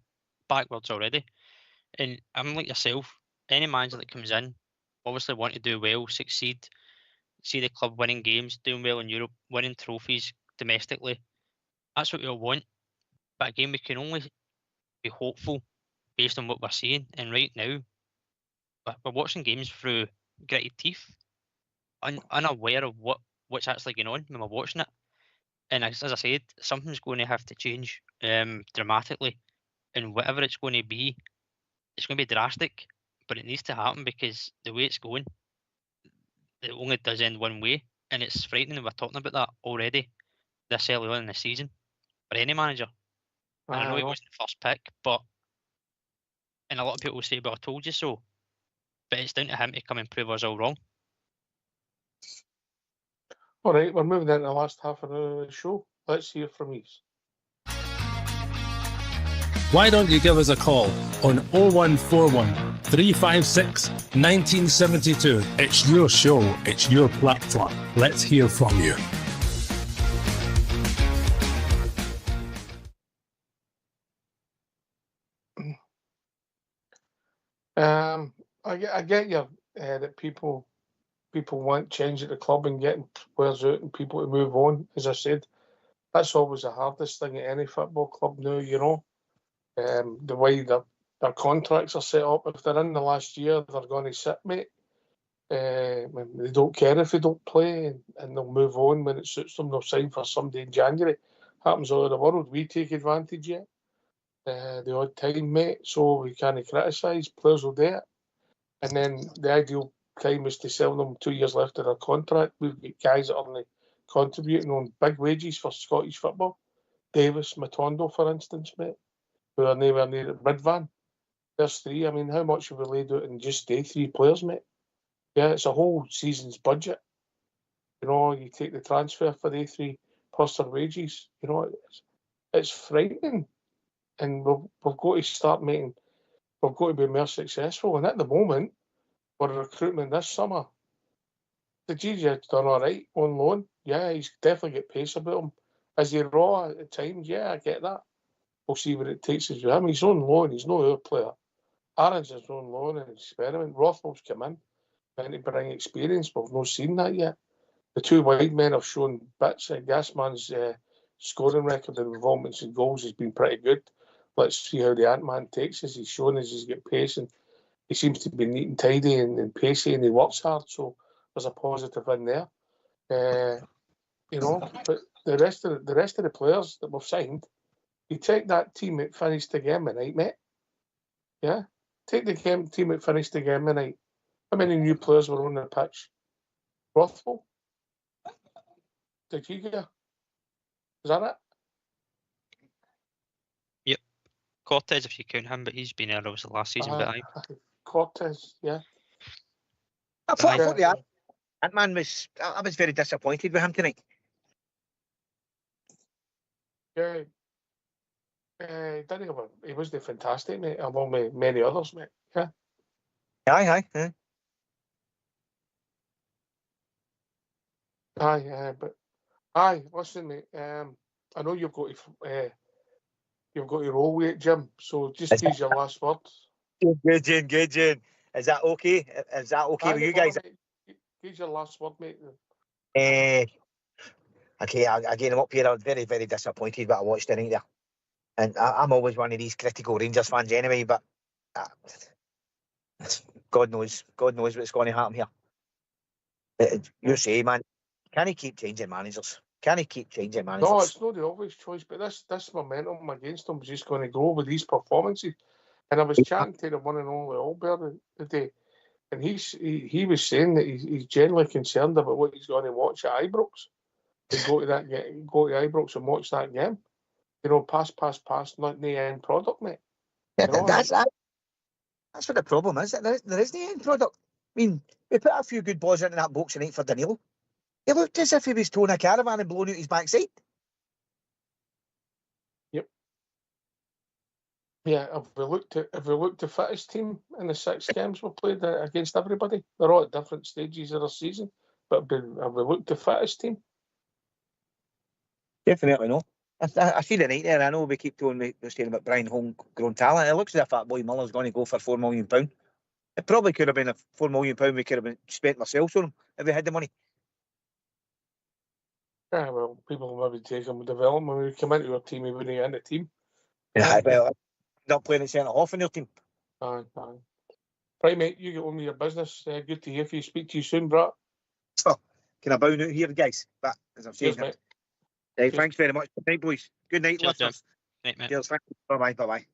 backwards already. And I'm like yourself, any manager that comes in, obviously want to do well, succeed, see the club winning games, doing well in Europe, winning trophies domestically. That's what we all want. But again, we can only be hopeful based on what we're seeing. And right now, we're watching games through gritted teeth, unaware of what's actually going on when we're watching it. And as I said, something's going to have to change dramatically. And whatever it's going to be drastic, but it needs to happen because the way it's going, it only does end one way. And it's frightening. We're talking about that already this early on in the season for any manager. And I know he wasn't the first pick, and a lot of people will say, "But I told you so." But it's down to him to come and prove us all wrong. All right, we're moving into the last half of the show. Let's hear from you. Why don't you give us a call on 0141 356 1972? It's your show, it's your platform. Let's hear from you. I get you that people want change at the club and getting players out and people to move on. As I said, that's always the hardest thing at any football club now, you know. The way their contracts are set up, if they're in the last year, they're going to sit, mate. They don't care if they don't play and they'll move on when it suits them. They'll sign for somebody in January. Happens all over the world. We take advantage yet. The odd time, mate, so we can't criticise. Players will do it. And then the ideal time is to sell them 2 years left of their contract. We've got guys that are only contributing on big wages for Scottish football. Davis, Matondo, for instance, mate, who are nowhere near at Midvan. There's 3. I mean, how much have we laid out in just day 3 players, mate? Yeah, it's a whole season's budget. You know, you take the transfer for the 3 plus their wages. You know, it's frightening. And we've got to start making, we've got to be more successful. And at the moment, we're recruitment this summer. The GG's done all right on loan. Yeah, he's definitely got pace about him. Is he raw at times? Yeah, I get that. We'll see what it takes us with him. He's on loan. He's no our player. Aaron's his own loan and experiment. Rothwell's come in and to bring experience. We've not seen that yet. The two wide men have shown bits. Gasman's scoring record and involvements in goals has been pretty good. Let's see how the Ant-Man takes us. He's shown us he's got pace and he seems to be neat and tidy and pacey and he works hard. So there's a positive in there. But the rest of the players that we've signed, you take that team that finished the game tonight, mate. Yeah, take the team that finished the game tonight. How many new players were on the pitch? Rothwell? Did you get? Is that it? Yep. Cortez, if you count him, but he's been there obviously last season. But Cortez, yeah. I thought the Ant-Man was. I was very disappointed with him tonight. Yeah. He wasn't fantastic, mate, along with many others, mate. Yeah. Aye. Listen, mate. I know you've got to roll with it, Jim. So just use your last word. Good, Jane. Is that okay? Is that okay with you guys? Use your last word, mate. Okay, again, I'm up here. I was very, very disappointed what I watched tonight there. And I'm always one of these critical Rangers fans anyway, but God knows what's going to happen here. You say, man, can he keep changing managers? No, it's not the obvious choice, but this momentum against him is just going to grow with these performances. And I was chatting to the one and only Albert today, and he was saying that he's generally concerned about what he's going to watch at Ibrox. To go to Ibrox and watch that game. Pass, not the end product, mate. Yeah, that's what the problem is. There is the end product. I mean, we put a few good balls into that box tonight for Danilo. He looked as if he was towing a caravan and blowing out his backside. Yep. Yeah, have we looked the fittest team in the 6 games we've played against everybody? They're all at different stages of the season, but have we looked the fittest team? Definitely no. I see the night there. I know we keep saying about Brian homegrown talent. It looks as if that boy Muller's going to go for £4 million. It probably could have been a £4 million we could have spent ourselves on him if we had the money. Yeah, well, people will maybe take him with development. When we come into our team, he wouldn't get in the team. Yeah, well, not playing at centre half in your team. Aye. Right, mate, you get on with your business. Good to hear from you. Speak to you soon, Brett. So, can I bow out here, guys? But as I'm saying, Cheers, mate. Hey, thanks very much. Good night, boys. Good night, Cheers, listeners. Night, mate. Cheers, thank you. Bye-bye.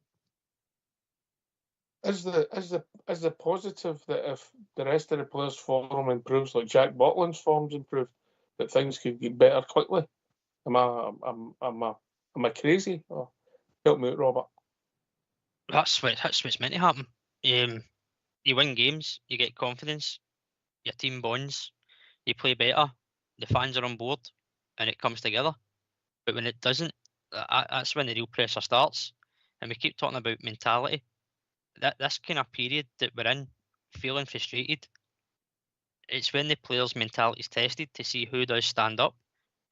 Is the positive that if the rest of the players' form improves, like Jack Butland's form's improved, that things could get better quickly? Am I crazy? Or help me out, Robert. That's what's meant to happen. You win games, you get confidence, your team bonds, you play better, the fans are on board, and it comes together. But when it doesn't, that's when the real pressure starts. And we keep talking about mentality. This kind of period that we're in, feeling frustrated, it's when the players' mentality is tested to see who does stand up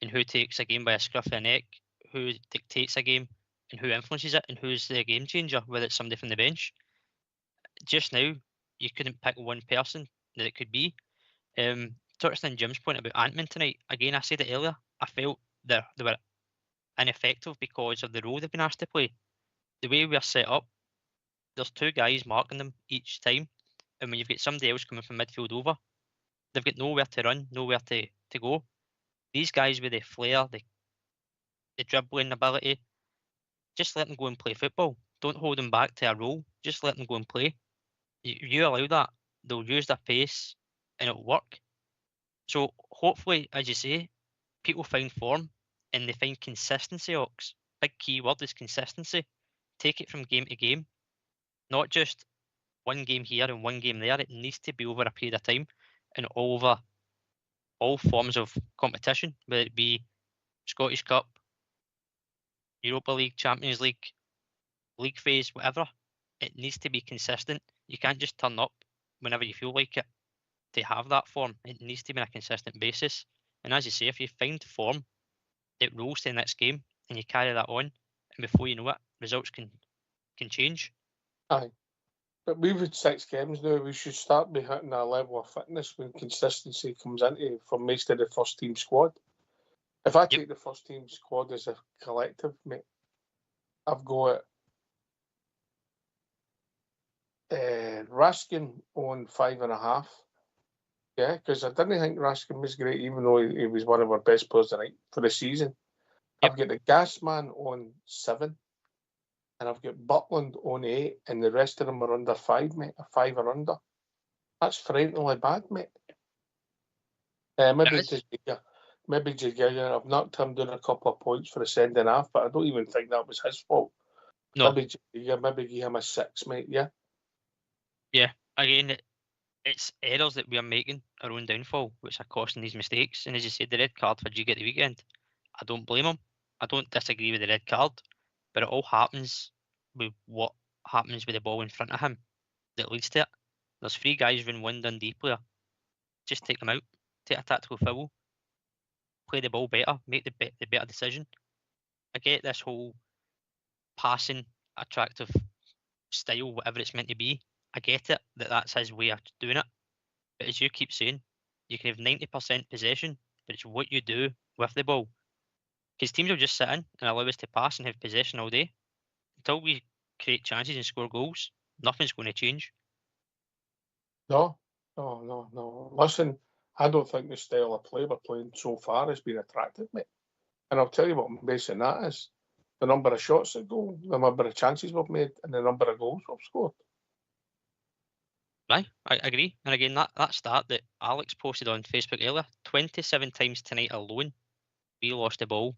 and who takes a game by a scruff of the neck, who dictates a game and who influences it and who's the game changer, whether it's somebody from the bench. Just now, you couldn't pick one person that it could be. Touching on Jim's point about Ant-Man tonight, again, I said it earlier, I felt they were ineffective because of the role they've been asked to play. The way we're set up, there's 2 guys marking them each time, and when you've got somebody else coming from midfield over, they've got nowhere to run, nowhere to go. These guys with the flair, the dribbling ability, just let them go and play football. Don't hold them back to a role. Just let them go and play. You allow that, they'll use their pace and it'll work. So hopefully, as you say, people find form and they find consistency, Ox. Big key word is consistency. Take it from game to game. Not just one game here and one game there. It needs to be over a period of time and over all forms of competition, whether it be Scottish Cup, Europa League, Champions League, league phase, whatever. It needs to be consistent. You can't just turn up whenever you feel like it to have that form. It needs to be on a consistent basis. And as you say, if you find form, it rolls to the next game and you carry that on, and before you know it, results can change. Aye. But we've had 6 games now. We should start by hitting a level of fitness when consistency comes into for most of the first team squad. If I take the first team squad as a collective, mate, I've got Raskin on 5.5. Yeah, because I didn't think Raskin was great, even though he was one of our best players tonight for the season. I've got the Gasman on 7, and I've got Butland on 8, and the rest of them are under 5, mate, or 5 or under. That's frighteningly bad, mate. Maybe Jagiga, I've knocked him down a couple of points for the sending off, but I don't even think that was his fault. No. Maybe give him a 6, mate, yeah? Yeah, again, it's errors that we are making our own downfall, which are causing these mistakes. And as you said, the red card for Jiga at the weekend, I don't blame him. I don't disagree with the red card, but it all happens with what happens with the ball in front of him that leads to it. There's 3 guys running one Dundee player. Just take them out, take a tactical foul, play the ball better, make the better decision. I get this whole passing, attractive style, whatever it's meant to be. I get it that that's his way of doing it. But as you keep saying, you can have 90% possession, but it's what you do with the ball. Because teams will just sit in and allow us to pass and have possession all day. Until we create chances and score goals, nothing's going to change. No. Listen, I don't think the style of play we're playing so far has been attractive, mate. And I'll tell you what I'm basing that is. The number of shots at goal, the number of chances we've made, and the number of goals we've scored. Right, I agree. And again, that stat that Alex posted on Facebook earlier, 27 times tonight alone, we lost the ball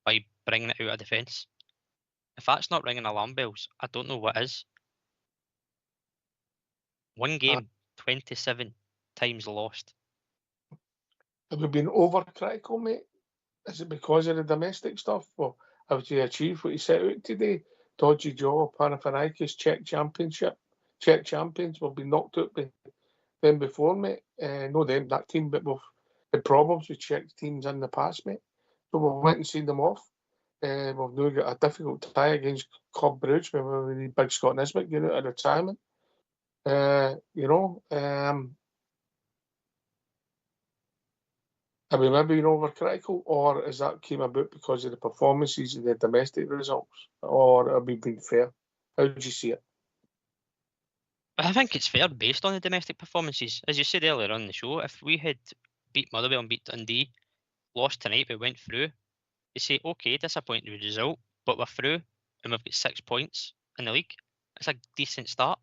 by bringing it out of defence. If that's not ringing alarm bells, I don't know what is. One game, 27 times lost. Have we been overcritical, mate? Is it because of the domestic stuff? Well, have you achieved what you set out today? Dodgy Jaw, Panathinaikos, Czech champions. We've been knocked out by them before, mate. No them, that team, but we've had problems with Czech teams in the past, mate. So we went and seen them off. We've now got a difficult tie against Club Brugge when we need Big Scott Nisbet get out of retirement. Are we maybe being overcritical, or is that came about because of the performances and the domestic results, or have we been fair? How do you see it? I think it's fair based on the domestic performances. As you said earlier on the show, if we had beat Motherwell and beat Dundee, lost tonight but went through, you say, okay, disappointing result, but we're through and we've got 6 points in the league. It's a decent start.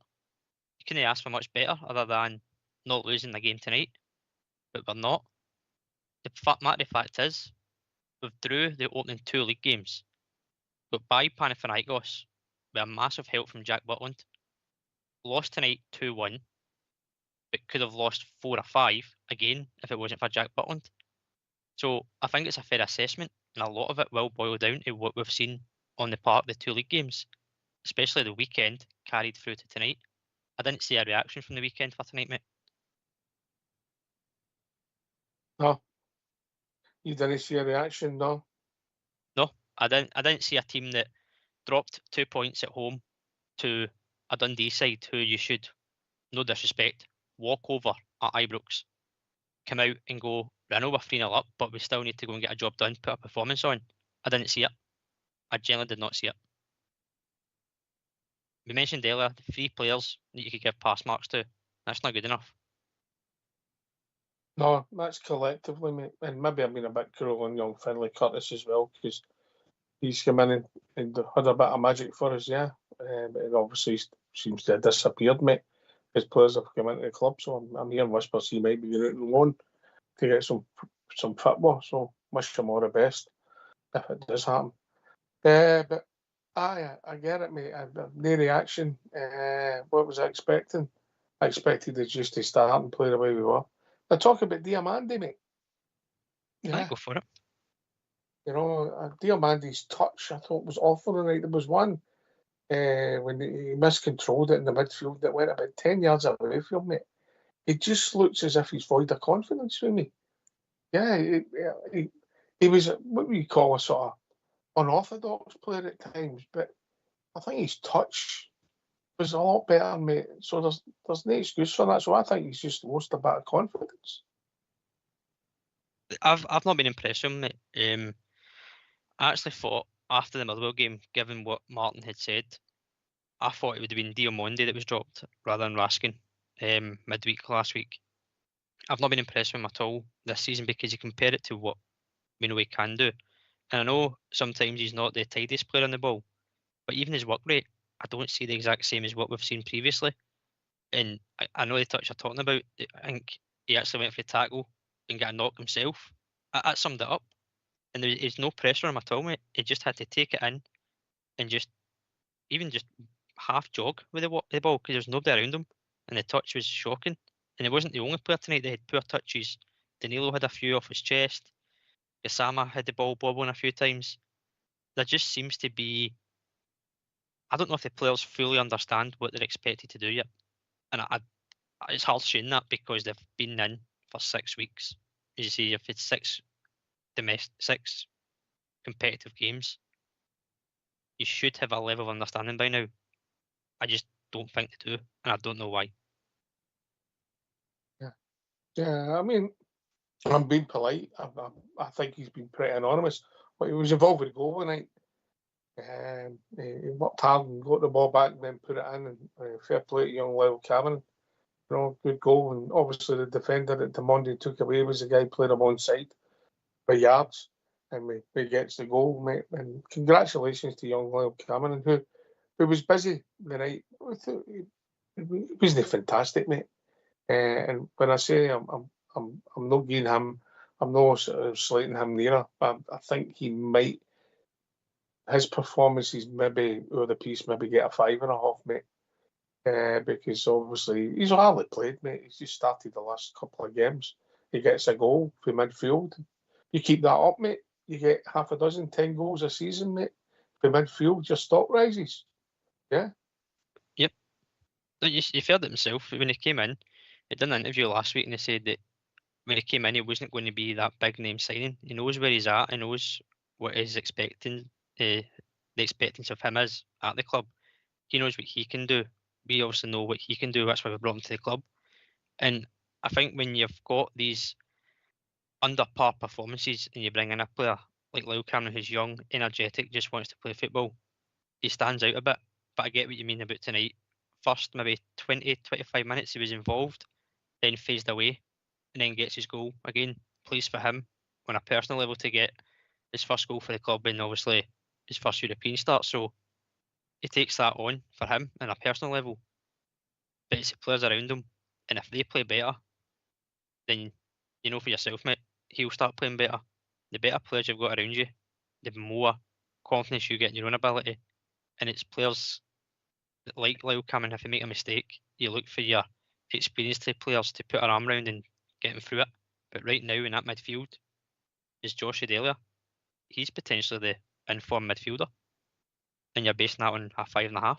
You couldn't ask for much better other than not losing the game tonight, but we're not. The matter of fact is, we've drew the opening 2 league games, but by Panathinaikos, with a massive help from Jack Butland, lost tonight 2-1, but could have lost 4 or 5 again if it wasn't for Jack Butland. So I think it's a fair assessment, and a lot of it will boil down to what we've seen on the part of the 2 league games, especially the weekend carried through to tonight. I didn't see a reaction from the weekend for tonight, mate. No. You didn't see a reaction, no? No, I didn't see a team that dropped 2 points at home to a Dundee side who you should, no disrespect, walk over at Ibrox, come out and go, I know we're 3-0 up, but we still need to go and get a job done, put a performance on. I didn't see it. I genuinely did not see it. We mentioned earlier the 3 players that you could give pass marks to. That's not good enough. No, that's collectively, mate. And maybe I've been a bit cruel on young Finlay Curtis as well, because he's come in and had a bit of magic for us, yeah. But it obviously seems to have disappeared, mate. His players have come into the club, so I'm hearing whispers he might be going out on loan to get some football. So wish him all the best if it does happen. But I get it, mate. No reaction. What was I expecting? I expected it just to start and play the way we were. I talk about Diamandi, mate. Yeah, go for it. You know, Diamandi's touch, I thought, was awful tonight. There was one when he miscontrolled it in the midfield that went about 10 yards away from me. It just looks as if he's void of confidence with me. Yeah, he was what we call a sort of unorthodox player at times, but I think his touch was a lot better, mate. So there's no excuse for that. So I think he's just lost a bit of confidence. I've not been impressed with him, mate. I actually thought after the Motherwell game, given what Martin had said, I thought it would have been Diamonde that was dropped rather than Raskin midweek last week. I've not been impressed with him at all this season because you compare it to what we know he can do. And I know sometimes he's not the tidiest player on the ball, but even his work rate, I don't see the exact same as what we've seen previously. And I know the touch you're talking about, I think he actually went for a tackle and got a knock himself. That summed it up. And there's no pressure on him at all, mate. He just had to take it in and just half jog with the ball because there's nobody around him. And the touch was shocking. And he wasn't the only player tonight that had poor touches. Danilo had a few off his chest. Gassama had the ball bobbling a few times. There just seems to be... I don't know if the players fully understand what they're expected to do yet. And it's hard saying that because they've been in for 6 weeks. As you see, if it's six competitive games, you should have a level of understanding by now. I just don't think they do, and I don't know why. Yeah. I mean, I'm being polite. I think he's been pretty anonymous, but he was involved with the goal tonight. He worked hard and got the ball back and then put it in. And fair play to young Lyle Cameron. Good goal. And obviously the defender that Diamonde took away was the guy playing him onside by yards. And he gets the goal, mate. And congratulations to young Lyle Cameron, who was busy the night. Wasn't he fantastic, mate? And when I say I'm not giving him, I'm not sort of slating him nearer. I think he might. His performances maybe over the piece maybe get a 5.5, mate. Because obviously he's hardly played, mate. He's just started the last couple of games. He gets a goal from midfield. You keep that up, mate. You get 10 goals a season, mate. From midfield, your stock rises. Yeah. Yep. You've heard it himself when he came in. He did an interview last week and he said that when he came in, he wasn't going to be that big name signing. He knows where he's at. He knows what he's expecting. The expectancy of him is at the club. He knows what he can do. We obviously know what he can do. That's why we brought him to the club. And I think when you've got these under par performances and you bring in a player like Lyle Cameron who's young, energetic, just wants to play football, he stands out a bit. But I get what you mean about tonight. First maybe 20, 25 minutes he was involved, then phased away, and then gets his goal again. Pleased for him on a personal level to get his first goal for the club and obviously his first European start. So he takes that on for him on a personal level. But it's the players around him, and if they play better, then you know for yourself, mate, he'll start playing better. The better players you've got around you, the more confidence you get in your own ability. And it's players like Lyle Cameron, if you make a mistake, you look for your experienced players to put an arm around and get him through it. But right now in that midfield is Josh Adelia. He's potentially the informed midfielder. And you're basing that on a 5.5.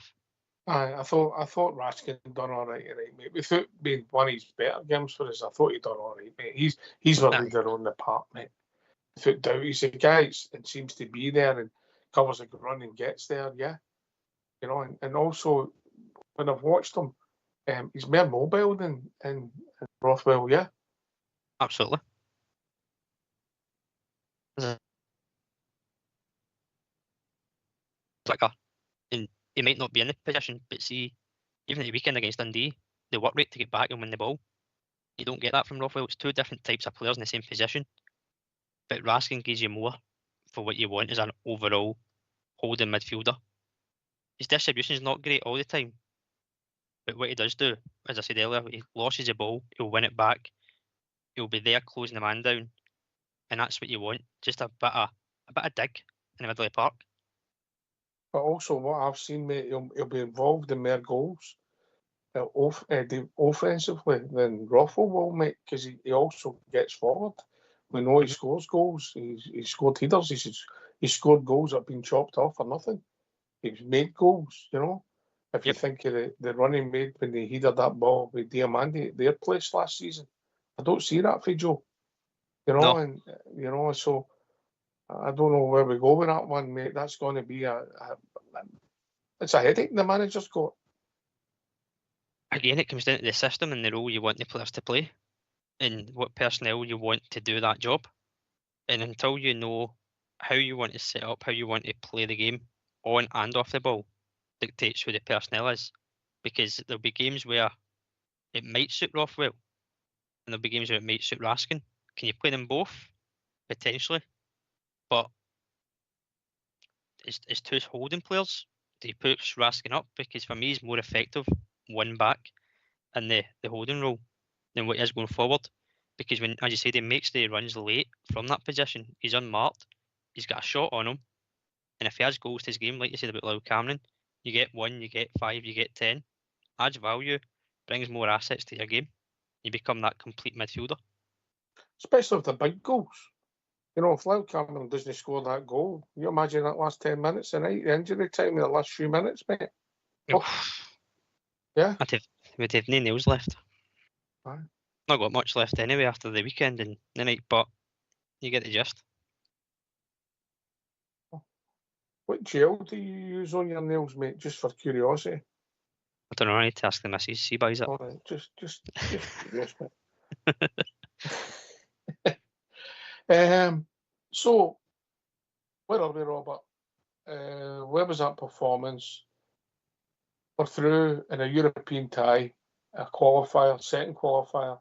I thought Raskin done all right tonight, mate. Without being one of his better games for us, I thought he done all right, mate. He's a leader on the park, mate. Without doubt, he's a guy that seems to be there and covers a good run and gets there, yeah. And also when I've watched him, he's more mobile than Rothwell, yeah. Absolutely. And he might not be in the position, but see, even at the weekend against Dundee, the work rate to get back and win the ball, you don't get that from Rothwell. It's two different types of players in the same position. But Raskin gives you more for what you want as an overall holding midfielder. His distribution is not great all the time, but what he does do, as I said earlier, he loses the ball, he'll win it back, he'll be there closing the man down, and that's what you want. Just a bit of dig in the middle of the park. But also, what I've seen, mate, he'll be involved in more goals offensively than Rothwell will, mate, because he also gets forward. We know he scores goals. He's scored headers. He's scored goals that have been chopped off for nothing. He's made goals, If you think of the run he made when they headed that ball with Diamande at their place last season, I don't see that for Joe. No. And so I don't know where we go with that one, mate. That's going to be it's a headache the manager's got. again, it comes down to the system and the role you want the players to play and what personnel you want to do that job. And until you know how you want to set up, how you want to play the game on and off the ball, dictates who the personnel is. Because there'll be games where it might suit Rothwell, and there'll be games where it might suit Raskin. Can you play them both? Potentially. But it's two holding players. Do you push Raskin up? Because for me, he's more effective one back in the holding role than what he is going forward. Because when, as you said, he makes the runs late from that position. He's unmarked. He's got a shot on him. And if he has goals to his game, like you said about Lyle Cameron, you get 1, you get 5, you get 10. Adds value, brings more assets to your game. You become that complete midfielder. Especially with the big goals. You know, if Lyle Cameron doesn't score that goal, you imagine that last 10 minutes tonight, the injury time in the last few minutes, mate. Oh. Yeah. We'd have no nails left. Aye. Not got much left anyway after the weekend and the night, but you get the gist. What gel do you use on your nails, mate? Just for curiosity. I don't know. I need to ask the missus. She buys it. All right, just curious, mate. So, where are we, Robert? Where was that performance? We're through in a European tie, a qualifier, second qualifier.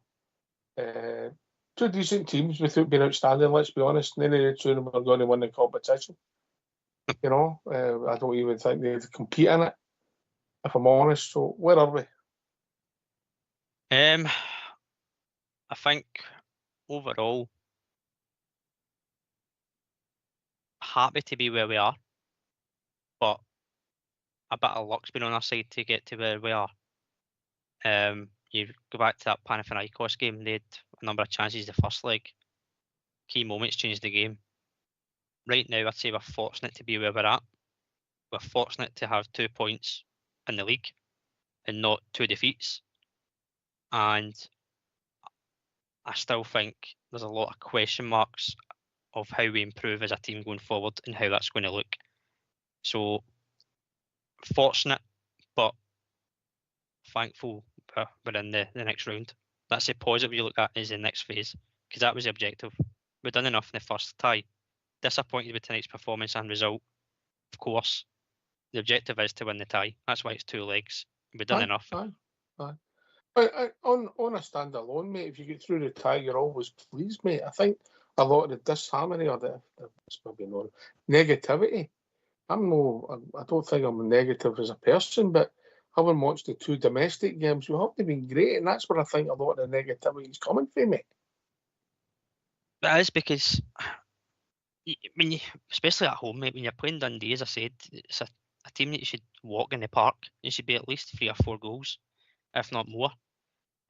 Two decent teams without being outstanding, let's be honest. None of the two of them are going to win the competition. You know, I don't even think they'd compete in it, if I'm honest. So, where are we? I think overall, happy to be where we are, but a bit of luck's been on our side to get to where we are. You go back to that Panathinaikos game, they had a number of chances the first leg. Key moments changed the game. Right now, I'd say we're fortunate to be where we're at. We're fortunate to have 2 points in the league and not 2 defeats. And I still think there's a lot of question marks of how we improve as a team going forward and how that's going to look. So, fortunate, but thankful we're in the next round. That's the positive you look at is the next phase, because that was the objective. We've done enough in the first tie. Disappointed with tonight's performance and result, of course. The objective is to win the tie. That's why it's 2 legs. We've done enough. On a standalone, mate, if you get through the tie, you're always pleased, mate. I think a lot of the disharmony or it's maybe no negativity. I don't think I'm negative as a person, but having watched the 2 domestic games, we haven't been great, and that's where I think a lot of the negativity is coming from, mate. That is because when you, especially at home, mate, when you're playing Dundee, as I said, it's a team that you should walk in the park. It should be at least 3 or 4 goals, if not more.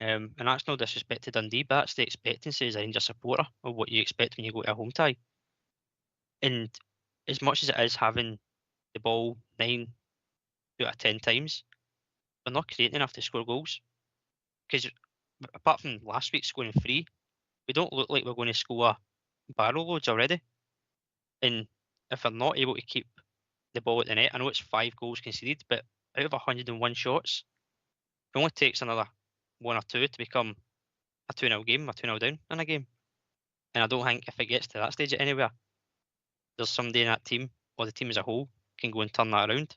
And that's no disrespect to Dundee, but that's the expectancy as a Rangers supporter of what you expect when you go to a home tie. And as much as it is having the ball 9 out of 10 times, we're not creating enough to score goals. Because apart from last week scoring 3, we don't look like we're going to score barrel loads already. And if we're not able to keep the ball at the net, I know it's 5 goals conceded, but out of 101 shots, it only takes another 1 or 2 to become a 2-0 game, a 2-0 down in a game. And I don't think if it gets to that stage anywhere, there's somebody in that team, or the team as a whole, can go and turn that around.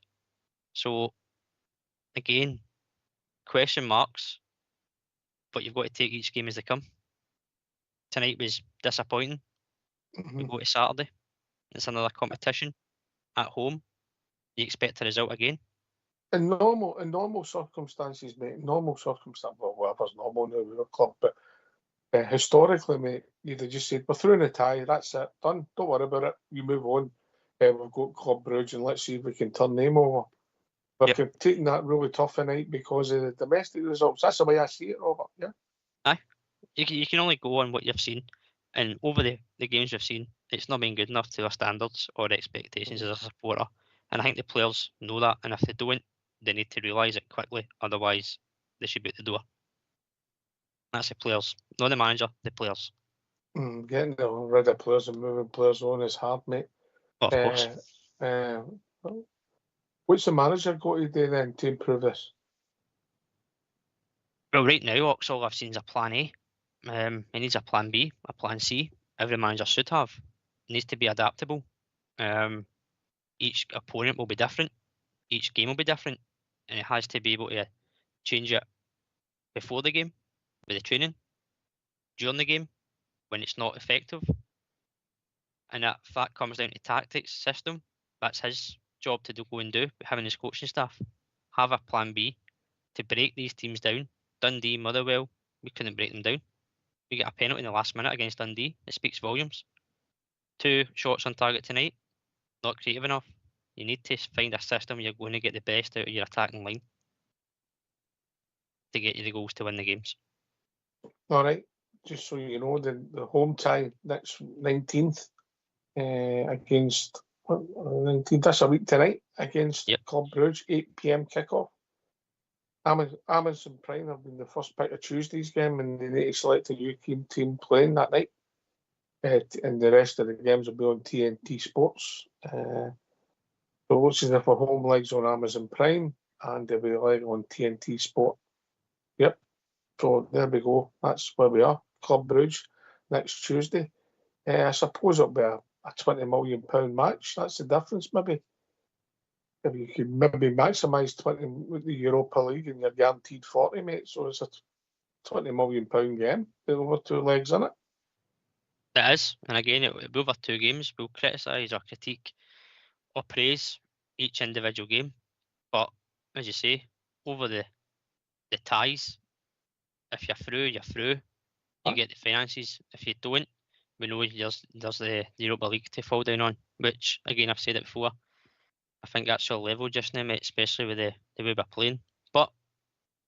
So, again, question marks, but you've got to take each game as they come. Tonight was disappointing. Mm-hmm. We go to Saturday. It's another competition at home. You expect a result again. In normal circumstances, mate, well, whatever's normal now with a club, but historically, mate, you'd have just said, we're through in the tie, that's it, done, don't worry about it, you move on. We've got Club Brugge and let's see if we can turn them over. We're taking that really tough tonight because of the domestic results. That's the way I see it, Robert, yeah? Aye. You can only go on what you've seen. And over the games you've seen, it's not been good enough to our standards or expectations as a supporter. And I think the players know that. And if they don't, they need to realise it quickly. Otherwise, they should be at the door. That's the players. Not the manager, the players. Getting rid of players and moving players on is hard, mate. Of course. What's the manager got to do then to improve this? Well, right now, Ox, all I've seen is a plan A. He needs a plan B, a plan C. Every manager should have. It needs to be adaptable. Each opponent will be different. Each game will be different. And it has to be able to change it before the game, with the training, during the game, when it's not effective. And that comes down to tactics, system. That's his job to go and do, having his coaching staff. Have a plan B to break these teams down. Dundee, Motherwell, we couldn't break them down. We get a penalty in the last minute against Dundee. It speaks volumes. 2 shots on target tonight, not creative enough. You need to find a system you're going to get the best out of your attacking line to get you the goals to win the games. All right, just so you know, the home tie next 19th against 19th. That's a week tonight against Club Brugge, 8 p.m. kickoff. Amazon Prime have been the first pick of Tuesday's game, and they need to select a UK team playing that night. And the rest of the games will be on TNT Sports. So looks as if our home legs on Amazon Prime, and they'll be leg on TNT Sport. Yep. So there we go. That's where we are. Club Brugge next Tuesday. I suppose it'll be a £20 million match. That's the difference, maybe. If you could maybe maximise 20 with the Europa League and you're guaranteed 40, mate. So it's a £20 million game with over 2 legs in it. It is. And again, it'll be over 2 games. We'll criticise or critique or praise each individual game. But as you say, over the ties, if you're through, you're through. You get the finances. If you don't, we know there's the Europa League to fall down on, which, again, I've said it before. I think that's your level just now, mate, especially with the way we're playing. But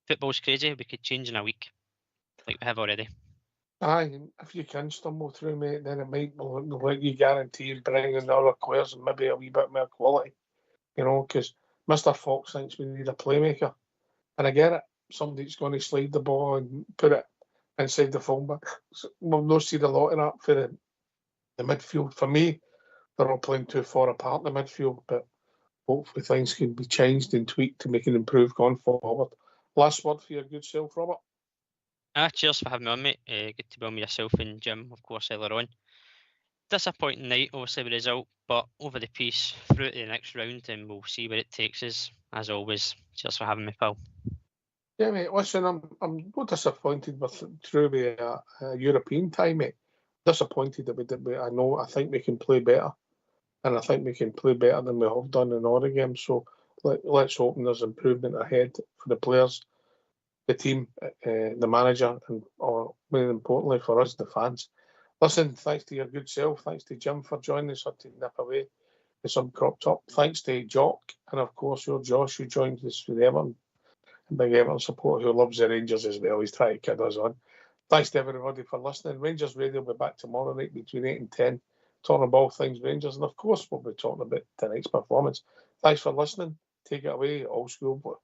football's crazy. We could change in a week, like we have already. Aye, if you can stumble through, mate, then it might look like you guarantee bringing in the other players and maybe a wee bit more quality. You know, because Mr. Fox thinks we need a playmaker. And I get it. Somebody's going to slide the ball and put it inside the fullback. We've not seen a lot of that for the midfield. For me, they're all playing too far apart in the midfield, but hopefully things can be changed and tweaked to make it improve going forward. Last word for your good self, Robert. Cheers for having me on, mate. Good to be on with yourself and Jim, of course, earlier on. Disappointing night, obviously, the result, but over the piece, through to the next round, and we'll see where it takes us. As always, cheers for having me, pal. Yeah, mate, listen, I'm not disappointed with through a European time, mate. Disappointed that I think we can play better. And I think we can play better than we have done in all the games. So let's hope there's improvement ahead for the players, the team, the manager, and more importantly for us, the fans. Listen, thanks to your good self. Thanks to Jim for joining us or to nip away with some cropped up. Thanks to Jock and, of course, your Josh, who joined us for the Everton. Big Everton support who loves the Rangers as well. He's trying to kid us on. Thanks to everybody for listening. Rangers Radio will be back tomorrow night between 8 and 10, talking about all things Rangers. And of course, we'll be talking about tonight's performance. Thanks for listening. Take it away, old school.